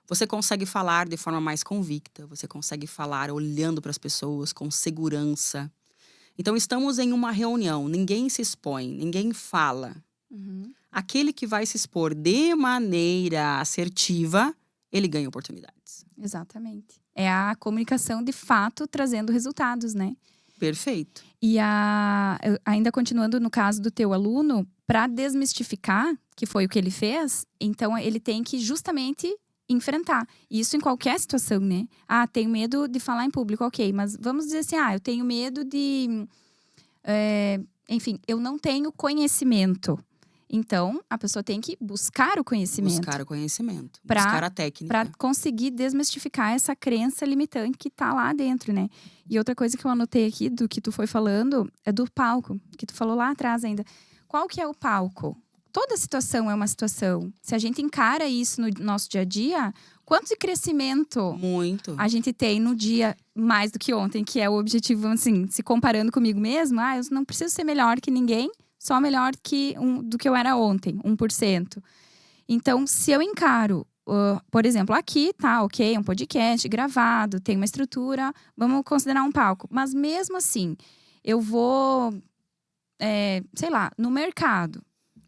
Você consegue falar de forma mais convicta, você consegue falar olhando para as pessoas com segurança. Então, estamos em uma reunião, ninguém se expõe, ninguém fala. Aquele que vai se expor de maneira assertiva, ele ganha oportunidades. Exatamente. É a comunicação de fato trazendo resultados, né? Perfeito. E ainda continuando no caso do teu aluno, para desmistificar, que foi o que ele fez, então ele tem que justamente enfrentar. Isso em qualquer situação, né? Tenho medo de falar em público, ok. Mas vamos dizer assim, eu tenho medo de... enfim, eu não tenho conhecimento. Então, a pessoa tem que buscar o conhecimento. Buscar a técnica. Para conseguir desmistificar essa crença limitante que tá lá dentro, né? E outra coisa que eu anotei aqui, do que tu foi falando, é do palco. Que tu falou lá atrás ainda. Qual que é o palco? Toda situação é uma situação. Se a gente encara isso no nosso dia a dia, quanto de crescimento a gente tem no dia mais do que ontem, que é o objetivo, assim, se comparando comigo mesmo, eu não preciso ser melhor que ninguém, só melhor do que eu era ontem, 1%. Então, se eu encaro, por exemplo, aqui, ok, um podcast gravado, tem uma estrutura, vamos considerar um palco. Mas mesmo assim, eu vou, sei lá, no mercado.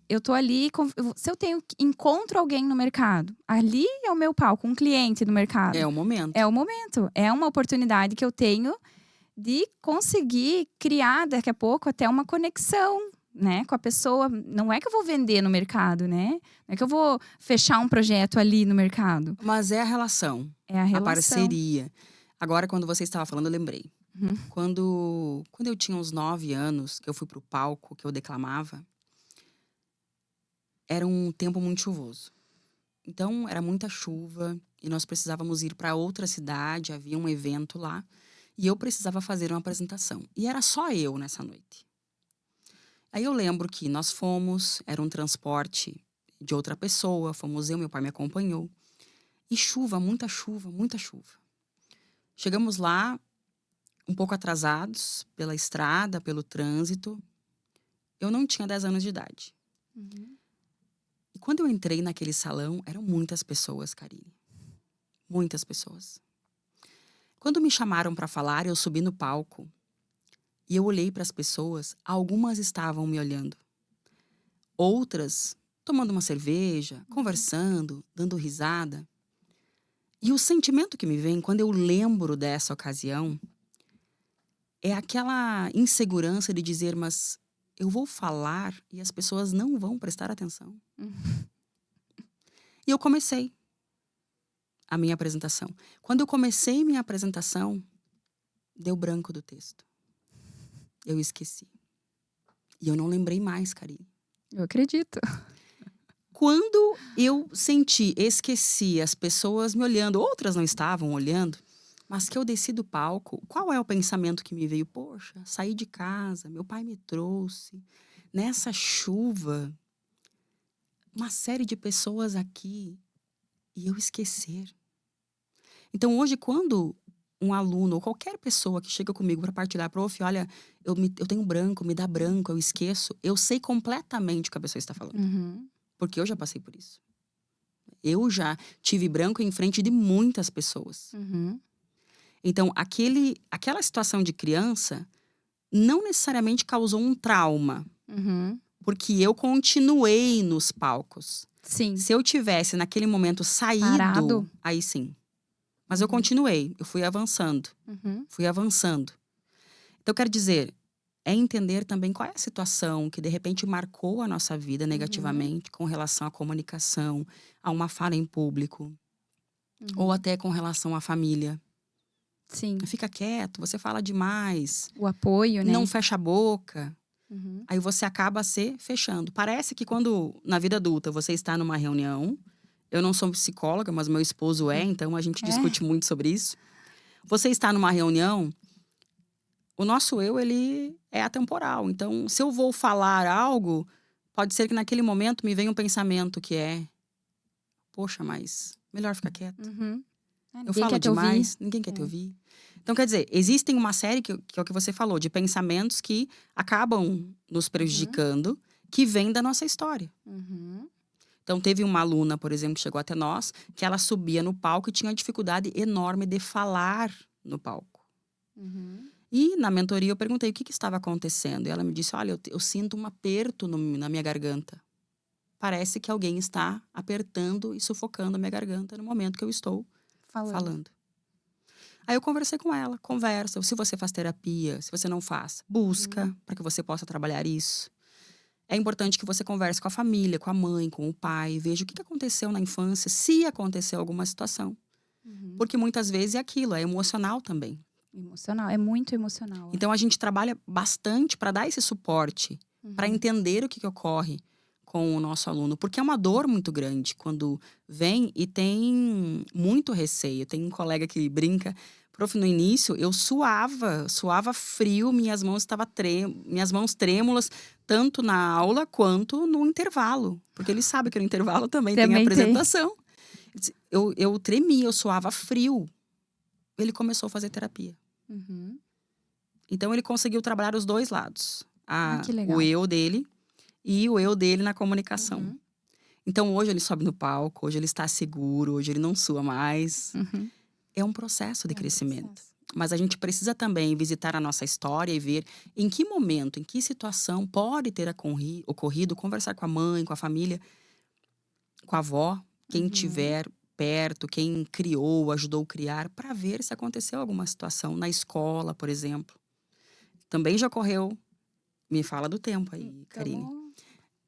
Eu tô ali, se eu encontro alguém no mercado, ali é o meu palco, um cliente no mercado. É o momento. É uma oportunidade que eu tenho de conseguir criar, daqui a pouco, até uma conexão, né, com a pessoa. Não é que eu vou vender no mercado, né? Não é que eu vou fechar um projeto ali no mercado. Mas é a relação. É a relação. A parceria. Agora, quando você estava falando, eu lembrei. Quando eu tinha uns 9 anos, que eu fui pro palco, que eu declamava, era um tempo muito chuvoso. Então, era muita chuva e nós precisávamos ir para outra cidade, havia um evento lá. E eu precisava fazer uma apresentação. E era só eu nessa noite. Aí eu lembro que nós fomos, era um transporte de outra pessoa, fomos eu, meu pai me acompanhou. E chuva, muita chuva, muita chuva. Chegamos lá, um pouco atrasados pela estrada, pelo trânsito. Eu não tinha 10 anos de idade. E quando eu entrei naquele salão, eram muitas pessoas, Karine. Muitas pessoas. Quando me chamaram para falar, eu subi no palco. E eu olhei para as pessoas, algumas estavam me olhando. Outras tomando uma cerveja, conversando, dando risada. E o sentimento que me vem quando eu lembro dessa ocasião é aquela insegurança de dizer, mas eu vou falar e as pessoas não vão prestar atenção. E eu comecei a minha apresentação. Quando eu comecei minha apresentação, deu branco do texto. Eu esqueci. E eu não lembrei mais, Karine. Eu acredito. Quando eu esqueci, as pessoas me olhando, outras não estavam olhando, mas que eu desci do palco, qual é o pensamento que me veio? Poxa, saí de casa, meu pai me trouxe, nessa chuva, uma série de pessoas aqui, e eu esquecer. Então, hoje, quando um aluno ou qualquer pessoa que chega comigo para partilhar, prof, olha, eu tenho branco, me dá branco, eu esqueço. Eu sei completamente o que a pessoa está falando. Porque eu já passei por isso. Eu já tive branco em frente de muitas pessoas. Então, aquela situação de criança não necessariamente causou um trauma. Porque eu continuei nos palcos. Sim. Se eu tivesse, naquele momento, saído, Parado. aí sim. Mas eu continuei, eu fui avançando. Fui avançando. Então, quero dizer, é entender também qual é a situação que, de repente, marcou a nossa vida negativamente com relação à comunicação, a uma fala em público. Ou até com relação à família. Sim. Fica quieto, você fala demais. O apoio, né? Não fecha a boca. Aí você acaba se fechando. Parece que quando, na vida adulta, você está numa reunião. Eu não sou psicóloga, mas meu esposo é, então a gente discute muito sobre isso. Você está numa reunião, o nosso eu, ele é atemporal. Então, se eu vou falar algo, pode ser que naquele momento me venha um pensamento que é: poxa, mas melhor ficar quieto. Eu falo demais, ninguém quer te ouvir. Então, quer dizer, existem uma série, que é o que você falou, de pensamentos que acabam nos prejudicando, que vem da nossa história. Então, teve uma aluna, por exemplo, que chegou até nós, que ela subia no palco e tinha dificuldade enorme de falar no palco. E na mentoria eu perguntei o que estava acontecendo. E ela me disse, olha, eu sinto um aperto na minha garganta. Parece que alguém está apertando e sufocando a minha garganta no momento que eu estou falando. Aí eu conversei com ela, conversa. Se você faz terapia, se você não faz, busca para que você possa trabalhar isso. É importante que você converse com a família, com a mãe, com o pai, veja o que aconteceu na infância, se aconteceu alguma situação. Porque muitas vezes é aquilo, é emocional também. Emocional, é muito emocional. Então a gente trabalha bastante para dar esse suporte, para entender o que ocorre com o nosso aluno. Porque é uma dor muito grande quando vem e tem muito receio. Tem um colega que brinca, prof, no início eu suava frio, minhas mãos trêmulas, tanto na aula quanto no intervalo. Porque ele sabe que no intervalo também tem apresentação. Eu tremia, eu suava frio. Ele começou a fazer terapia. Então ele conseguiu trabalhar os dois lados. Que legal. O eu dele e o eu dele na comunicação. Então hoje ele sobe no palco, hoje ele está seguro, hoje ele não sua mais. É um processo de crescimento. Mas a gente precisa também visitar a nossa história e ver em que momento, em que situação pode ter ocorrido, conversar com a mãe, com a família, com a avó, quem tiver perto, quem criou, ajudou a criar, para ver se aconteceu alguma situação na escola, por exemplo. Também já ocorreu, me fala do tempo aí, Karine.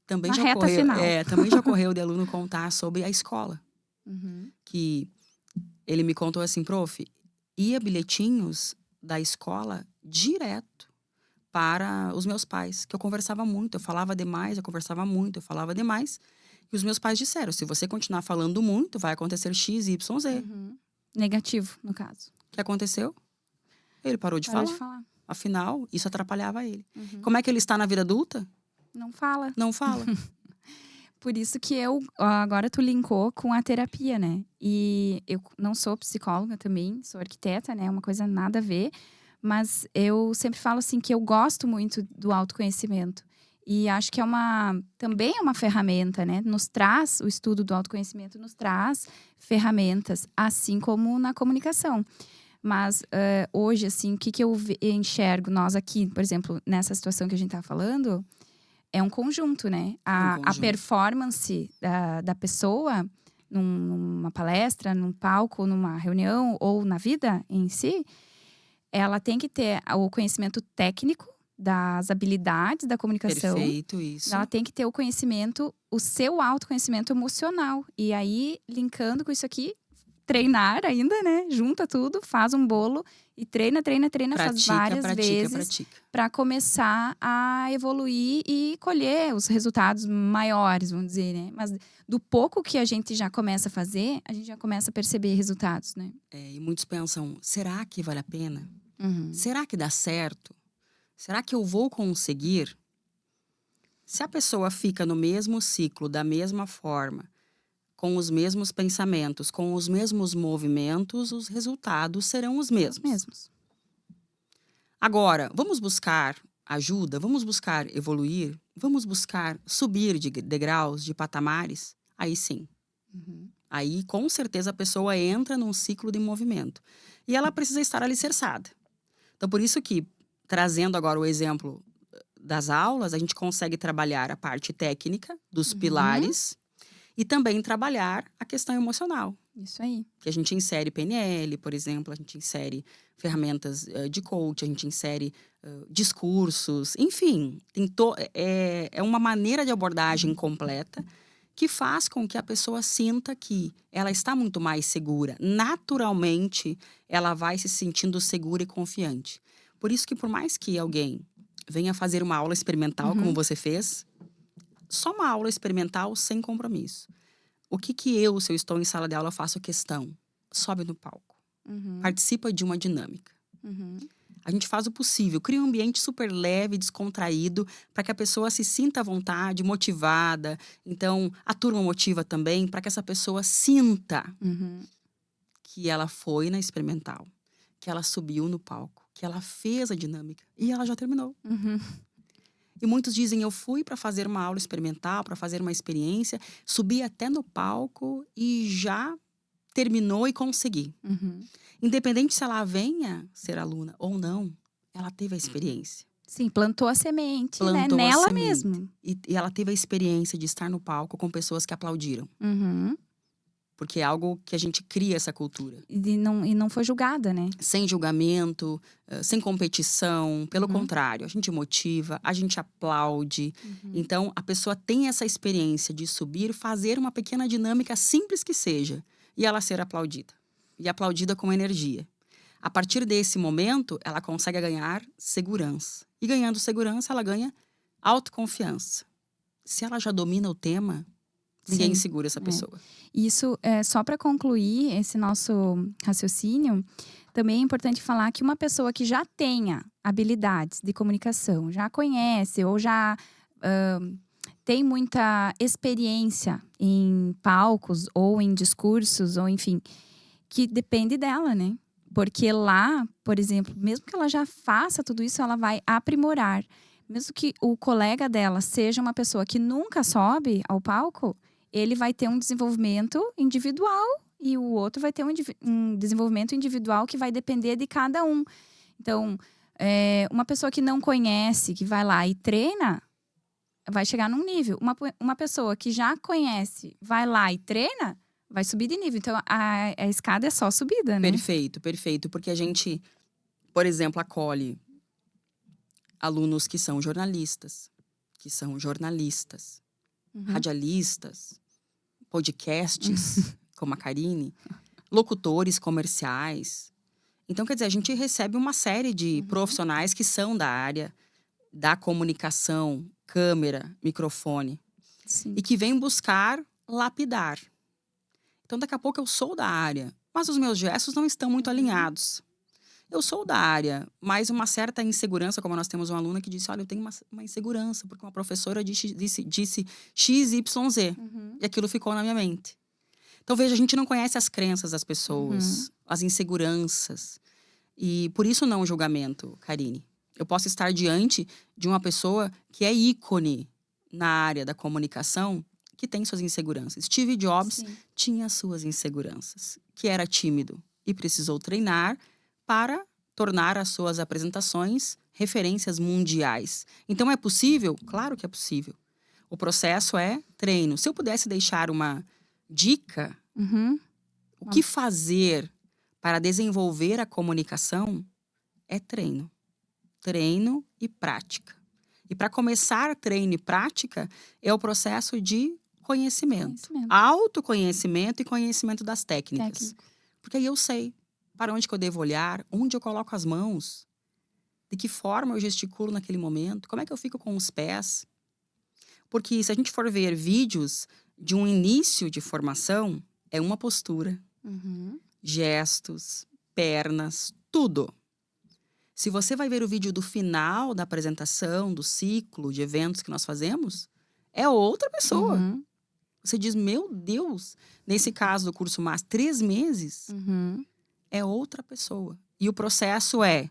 Também já ocorreu de aluno contar sobre a escola. Que ele me contou assim, prof, ia bilhetinhos da escola direto para os meus pais, que eu conversava muito, eu falava demais, eu conversava muito, eu falava demais. E os meus pais disseram, se você continuar falando muito, vai acontecer X, Y, Z. Negativo, no caso. O que aconteceu? Ele parou de falar. Afinal, isso atrapalhava ele. Como é que ele está na vida adulta? Não fala. Não fala. Por isso que agora tu linkou com a terapia, né? E eu não sou psicóloga também, sou arquiteta, né? Uma coisa nada a ver. Mas eu sempre falo assim que eu gosto muito do autoconhecimento. E acho que também é uma ferramenta, né? O estudo do autoconhecimento nos traz ferramentas, assim como na comunicação. Mas hoje, assim, o que eu enxergo nós aqui, por exemplo, nessa situação que a gente tá falando, é um conjunto, né? A performance da pessoa numa palestra, num palco, numa reunião ou na vida em si, ela tem que ter o conhecimento técnico das habilidades da comunicação. Perfeito, isso. Ela tem que ter o seu autoconhecimento emocional. E aí, linkando com isso aqui, treinar ainda, né? Junta tudo, faz um bolo e treina, faz várias vezes para começar a evoluir e colher os resultados maiores, vamos dizer, né? Mas do pouco que a gente já começa a fazer, a gente já começa a perceber resultados, né? E muitos pensam, será que vale a pena? Será que dá certo? Será que eu vou conseguir? Se a pessoa fica no mesmo ciclo, da mesma forma, com os mesmos pensamentos, com os mesmos movimentos, os resultados serão os mesmos. Agora, vamos buscar ajuda? Vamos buscar evoluir? Vamos buscar subir de degraus, de patamares? Aí sim. Aí, com certeza, a pessoa entra num ciclo de movimento. E ela precisa estar alicerçada. Então, por isso que, trazendo agora o exemplo das aulas, a gente consegue trabalhar a parte técnica dos pilares e também trabalhar a questão emocional. Isso aí. Que a gente insere PNL, por exemplo, a gente insere ferramentas de coach, a gente insere discursos, enfim. É uma maneira de abordagem completa que faz com que a pessoa sinta que ela está muito mais segura. Naturalmente, ela vai se sentindo segura e confiante. Por isso que, por mais que alguém venha fazer uma aula experimental, como você fez, só uma aula experimental sem compromisso. O que eu, se eu estou em sala de aula, faço questão? Sobe no palco. Participa de uma dinâmica. A gente faz o possível, cria um ambiente super leve, descontraído, para que a pessoa se sinta à vontade, motivada. Então, a turma motiva também, para que essa pessoa sinta que ela foi na experimental, que ela subiu no palco, que ela fez a dinâmica e ela já terminou. E muitos dizem, eu fui para fazer uma aula experimental, para fazer uma experiência, subi até no palco e já terminou e consegui. Independente se ela venha ser aluna ou não, ela teve a experiência. Sim, plantou a semente, Plantou né? a Nela semente. mesmo. E ela teve a experiência de estar no palco com pessoas que aplaudiram. Porque é algo que a gente cria essa cultura. E não foi julgada, né? Sem julgamento, sem competição. Pelo contrário, a gente motiva, a gente aplaude. Então, a pessoa tem essa experiência de subir, fazer uma pequena dinâmica, simples que seja, e ela ser aplaudida. E aplaudida com energia. A partir desse momento, ela consegue ganhar segurança. E ganhando segurança, ela ganha autoconfiança. Se ela já domina o tema, ninguém segura essa pessoa. Isso, só para concluir esse nosso raciocínio, também é importante falar que uma pessoa que já tenha habilidades de comunicação, já conhece ou já tem muita experiência em palcos ou em discursos, ou enfim, que depende dela, né? Porque lá, por exemplo, mesmo que ela já faça tudo isso, ela vai aprimorar. Mesmo que o colega dela seja uma pessoa que nunca sobe ao palco, ele vai ter um desenvolvimento individual e o outro vai ter um desenvolvimento individual que vai depender de cada um. Então, uma pessoa que não conhece, que vai lá e treina, vai chegar num nível. Uma pessoa que já conhece, vai lá e treina, vai subir de nível. Então, a escada é só subida, né? Perfeito, perfeito. Porque a gente, por exemplo, acolhe alunos que são jornalistas, radialistas, podcasts, como a Karine, locutores comerciais. Então, quer dizer, a gente recebe uma série de profissionais que são da área da comunicação, câmera, microfone. Sim. E que vêm buscar lapidar. Então, daqui a pouco eu sou da área, mas os meus gestos não estão muito alinhados. Eu sou da área, mas uma certa insegurança, como nós temos uma aluna que disse, olha, eu tenho uma insegurança, porque uma professora disse XYZ. E aquilo ficou na minha mente. Então, veja, a gente não conhece as crenças das pessoas, as inseguranças. E por isso não o julgamento, Karine. Eu posso estar diante de uma pessoa que é ícone na área da comunicação, que tem suas inseguranças. Steve Jobs tinha suas inseguranças, que era tímido e precisou treinar para tornar as suas apresentações referências mundiais. Então, é possível? Claro que é possível. O processo é treino. Se eu pudesse deixar uma dica, o que fazer para desenvolver a comunicação é treino. Treino e prática. E para começar treino e prática, é o processo de conhecimento. Autoconhecimento e conhecimento das técnicas. Porque aí eu sei para onde que eu devo olhar, onde eu coloco as mãos, de que forma eu gesticulo naquele momento, como é que eu fico com os pés. Porque se a gente for ver vídeos de um início de formação, é uma postura, gestos, pernas, tudo. Se você vai ver o vídeo do final da apresentação, do ciclo de eventos que nós fazemos, é outra pessoa. Você diz, meu Deus, nesse caso do curso Master, 3 meses é outra pessoa. E o processo é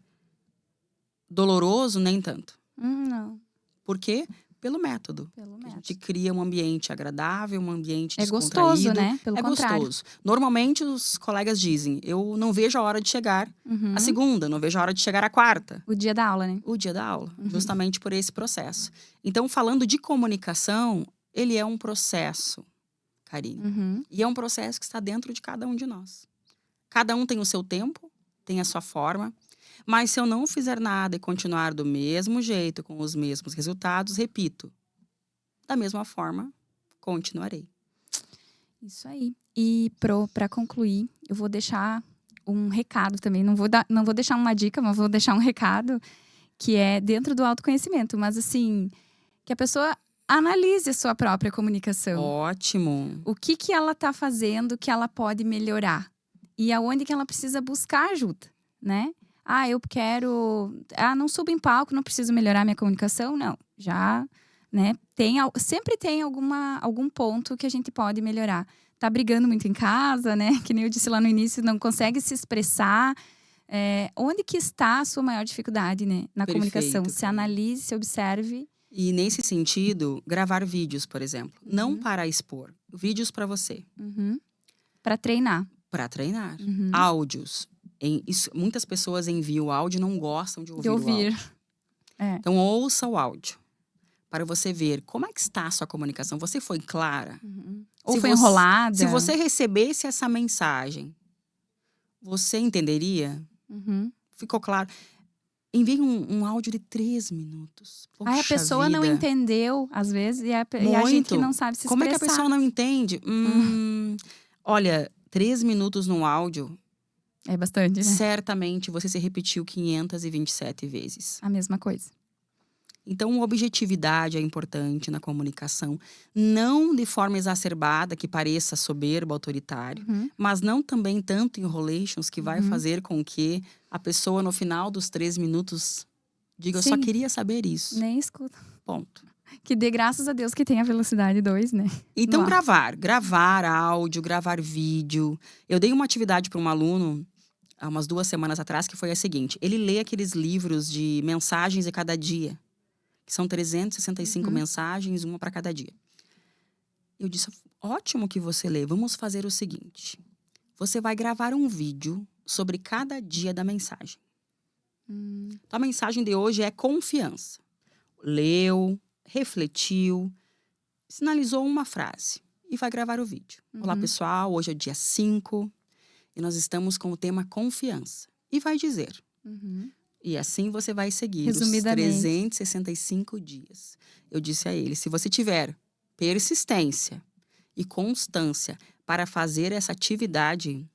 doloroso, nem tanto. Não. Por quê? Pelo método. Pelo A gente método. cria um ambiente agradável, um ambiente É descontraído. gostoso, né? Pelo contrário. Gostoso. Normalmente os colegas dizem, eu não vejo a hora de chegar a segunda, não vejo a hora de chegar a quarta. O dia da aula, né? O dia da aula, justamente por esse processo. Então, falando de comunicação, ele é um processo, Karine. E é um processo que está dentro de cada um de nós. Cada um tem o seu tempo, tem a sua forma. Mas se eu não fizer nada e continuar do mesmo jeito, com os mesmos resultados, repito, da mesma forma, continuarei. Isso aí. E para concluir, eu vou deixar um recado também. Não vou deixar uma dica, mas vou deixar um recado que é dentro do autoconhecimento. Mas assim, que a pessoa analise a sua própria comunicação. Ótimo. O que ela está fazendo que ela pode melhorar? E aonde que ela precisa buscar ajuda, né? Eu quero... não subo em palco, não preciso melhorar minha comunicação. Não, já, né? Sempre tem algum ponto que a gente pode melhorar. Tá brigando muito em casa, né? Que nem eu disse lá no início, não consegue se expressar. Onde que está a sua maior dificuldade, né? Na comunicação. Se analise, se observe. E nesse sentido, gravar vídeos, por exemplo. Não para expor. Vídeos para você. Para treinar. Para treinar. Áudios. Muitas pessoas enviam áudio e não gostam de ouvir o áudio. Então, ouça o áudio. Para você ver como é que está a sua comunicação. Você foi clara? Ou foi enrolada? Se você recebesse essa mensagem, você entenderia? Ficou claro? Envie um áudio de 3 minutos. Poxa a pessoa vida. não entendeu, às vezes, e a gente que não sabe se expressar. Como é que a pessoa não entende? Olha, 3 minutos no áudio... É bastante, né? Certamente você se repetiu 527 vezes. A mesma coisa. Então, objetividade é importante na comunicação. Não de forma exacerbada, que pareça soberbo, autoritário. Mas não também tanto enrolations que vai fazer com que a pessoa, no final dos 3 minutos, diga, eu só queria saber isso. Nem escuta. Ponto. Que dê graças a Deus que tem a velocidade 2, né? Então, gravar áudio, gravar vídeo. Eu dei uma atividade para um aluno, há umas 2 semanas atrás, que foi a seguinte. Ele lê aqueles livros de mensagens de cada dia. Que são 365 mensagens, uma para cada dia. Eu disse, ótimo que você lê. Vamos fazer o seguinte. Você vai gravar um vídeo sobre cada dia da mensagem. Então, a mensagem de hoje é confiança. Leu, refletiu, sinalizou uma frase e vai gravar o vídeo. Olá, pessoal, hoje é dia 5 e nós estamos com o tema confiança. E vai dizer. E assim você vai seguir os 365 dias. Eu disse a ele, se você tiver persistência e constância para fazer essa atividade,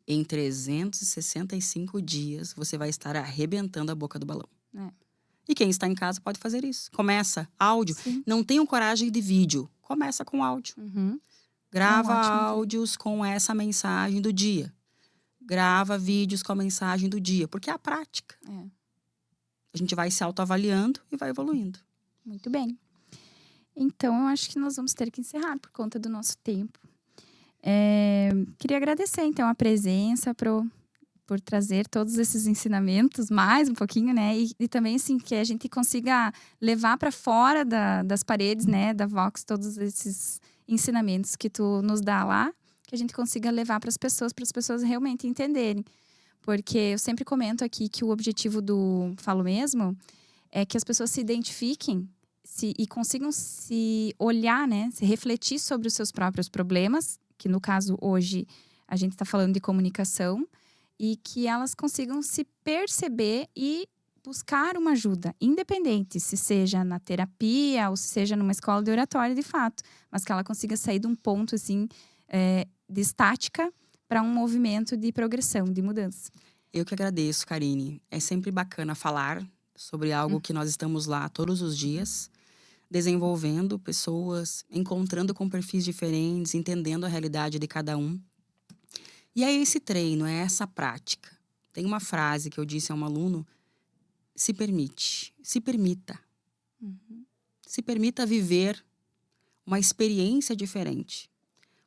em 365 dias você vai estar arrebentando a boca do balão. E quem está em casa pode fazer isso. Começa, áudio. Sim. Não tenho coragem de vídeo. Começa com áudio. Grava áudios com essa mensagem do dia. Grava vídeos com a mensagem do dia. Porque é a prática. A gente vai se autoavaliando e vai evoluindo. Muito bem. Então, eu acho que nós vamos ter que encerrar por conta do nosso tempo. Queria agradecer, então, a presença por trazer todos esses ensinamentos, mais um pouquinho, né? E também, assim, que a gente consiga levar para fora das paredes, né? Da Vox, todos esses ensinamentos que tu nos dá lá, que a gente consiga levar para as pessoas realmente entenderem. Porque eu sempre comento aqui que o objetivo do Falo Mesmo é que as pessoas se identifiquem e consigam se olhar, né? Se refletir sobre os seus próprios problemas, que no caso hoje a gente está falando de comunicação, e que elas consigam se perceber e buscar uma ajuda, independente, se seja na terapia ou se seja numa escola de oratória de fato, mas que ela consiga sair de um ponto assim, de estática para um movimento de progressão, de mudança. Eu que agradeço, Karine. É sempre bacana falar sobre algo que nós estamos lá todos os dias, desenvolvendo pessoas, encontrando com perfis diferentes, entendendo a realidade de cada um. E é esse treino, é essa prática. Tem uma frase que eu disse a um aluno, se permita. Se permita viver uma experiência diferente.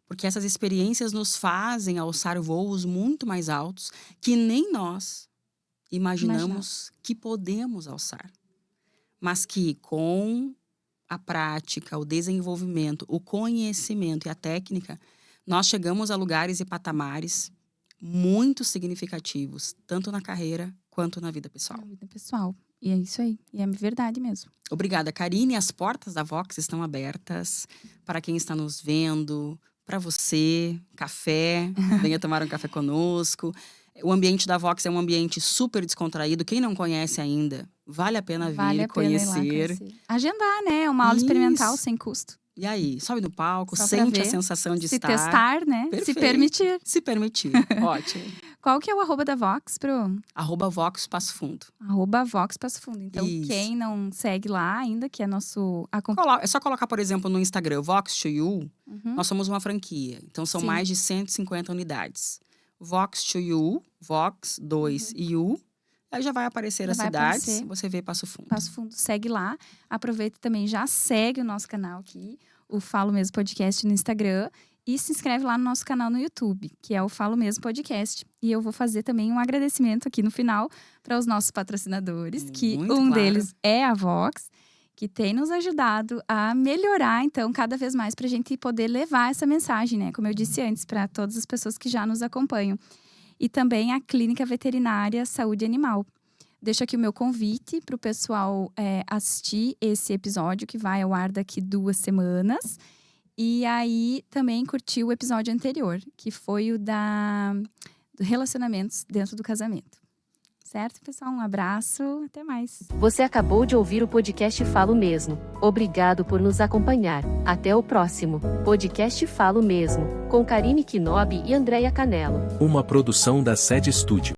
Porque essas experiências nos fazem alçar voos muito mais altos que nem nós imaginamos que podemos alçar. Mas que com a prática, o desenvolvimento, o conhecimento e a técnica, nós chegamos a lugares e patamares muito significativos, tanto na carreira quanto na vida pessoal. Na vida pessoal. E é isso aí. E é verdade mesmo. Obrigada, Karine. As portas da Vox estão abertas para quem está nos vendo, para você, café, venha tomar um café conosco. O ambiente da Vox é um ambiente super descontraído. Quem não conhece ainda, vale a pena vir conhecer. Agendar, né? Uma aula experimental sem custo. E aí, sobe no palco, Só sente a sensação de estar. Se testar, né? Perfeito. Se permitir. Se permitir. Ótimo. Qual que é o @da Vox, Pro? @Vox Passo Fundo. @Vox Passo Fundo. Então, Isso. quem não segue lá ainda, que é nosso... É só colocar, por exemplo, no Instagram, Vox to You. Nós somos uma franquia. Então, são mais de 150 unidades. Vox to You, Vox 2 e You. Aí já vai aparecer as cidades, você vê Passo Fundo. Passo Fundo, segue lá. Aproveita também, já segue o nosso canal aqui, o Falo Mesmo Podcast no Instagram. E se inscreve lá no nosso canal no YouTube, que é o Falo Mesmo Podcast. E eu vou fazer também um agradecimento aqui no final para os nossos patrocinadores, que deles é a Vox, que tem nos ajudado a melhorar, então, cada vez mais para a gente poder levar essa mensagem, né? Como eu disse antes, para todas as pessoas que já nos acompanham. E também a Clínica Veterinária Saúde Animal. Deixo aqui o meu convite para o pessoal assistir esse episódio, que vai ao ar daqui 2 semanas. E aí, também curtir o episódio anterior, que foi o do relacionamentos dentro do casamento. Certo, pessoal? Um abraço, até mais. Você acabou de ouvir o podcast Falo Mesmo. Obrigado por nos acompanhar. Até o próximo podcast Falo Mesmo, com Karine Kinobi e Andréia Canelo. Uma produção da Sede Studio.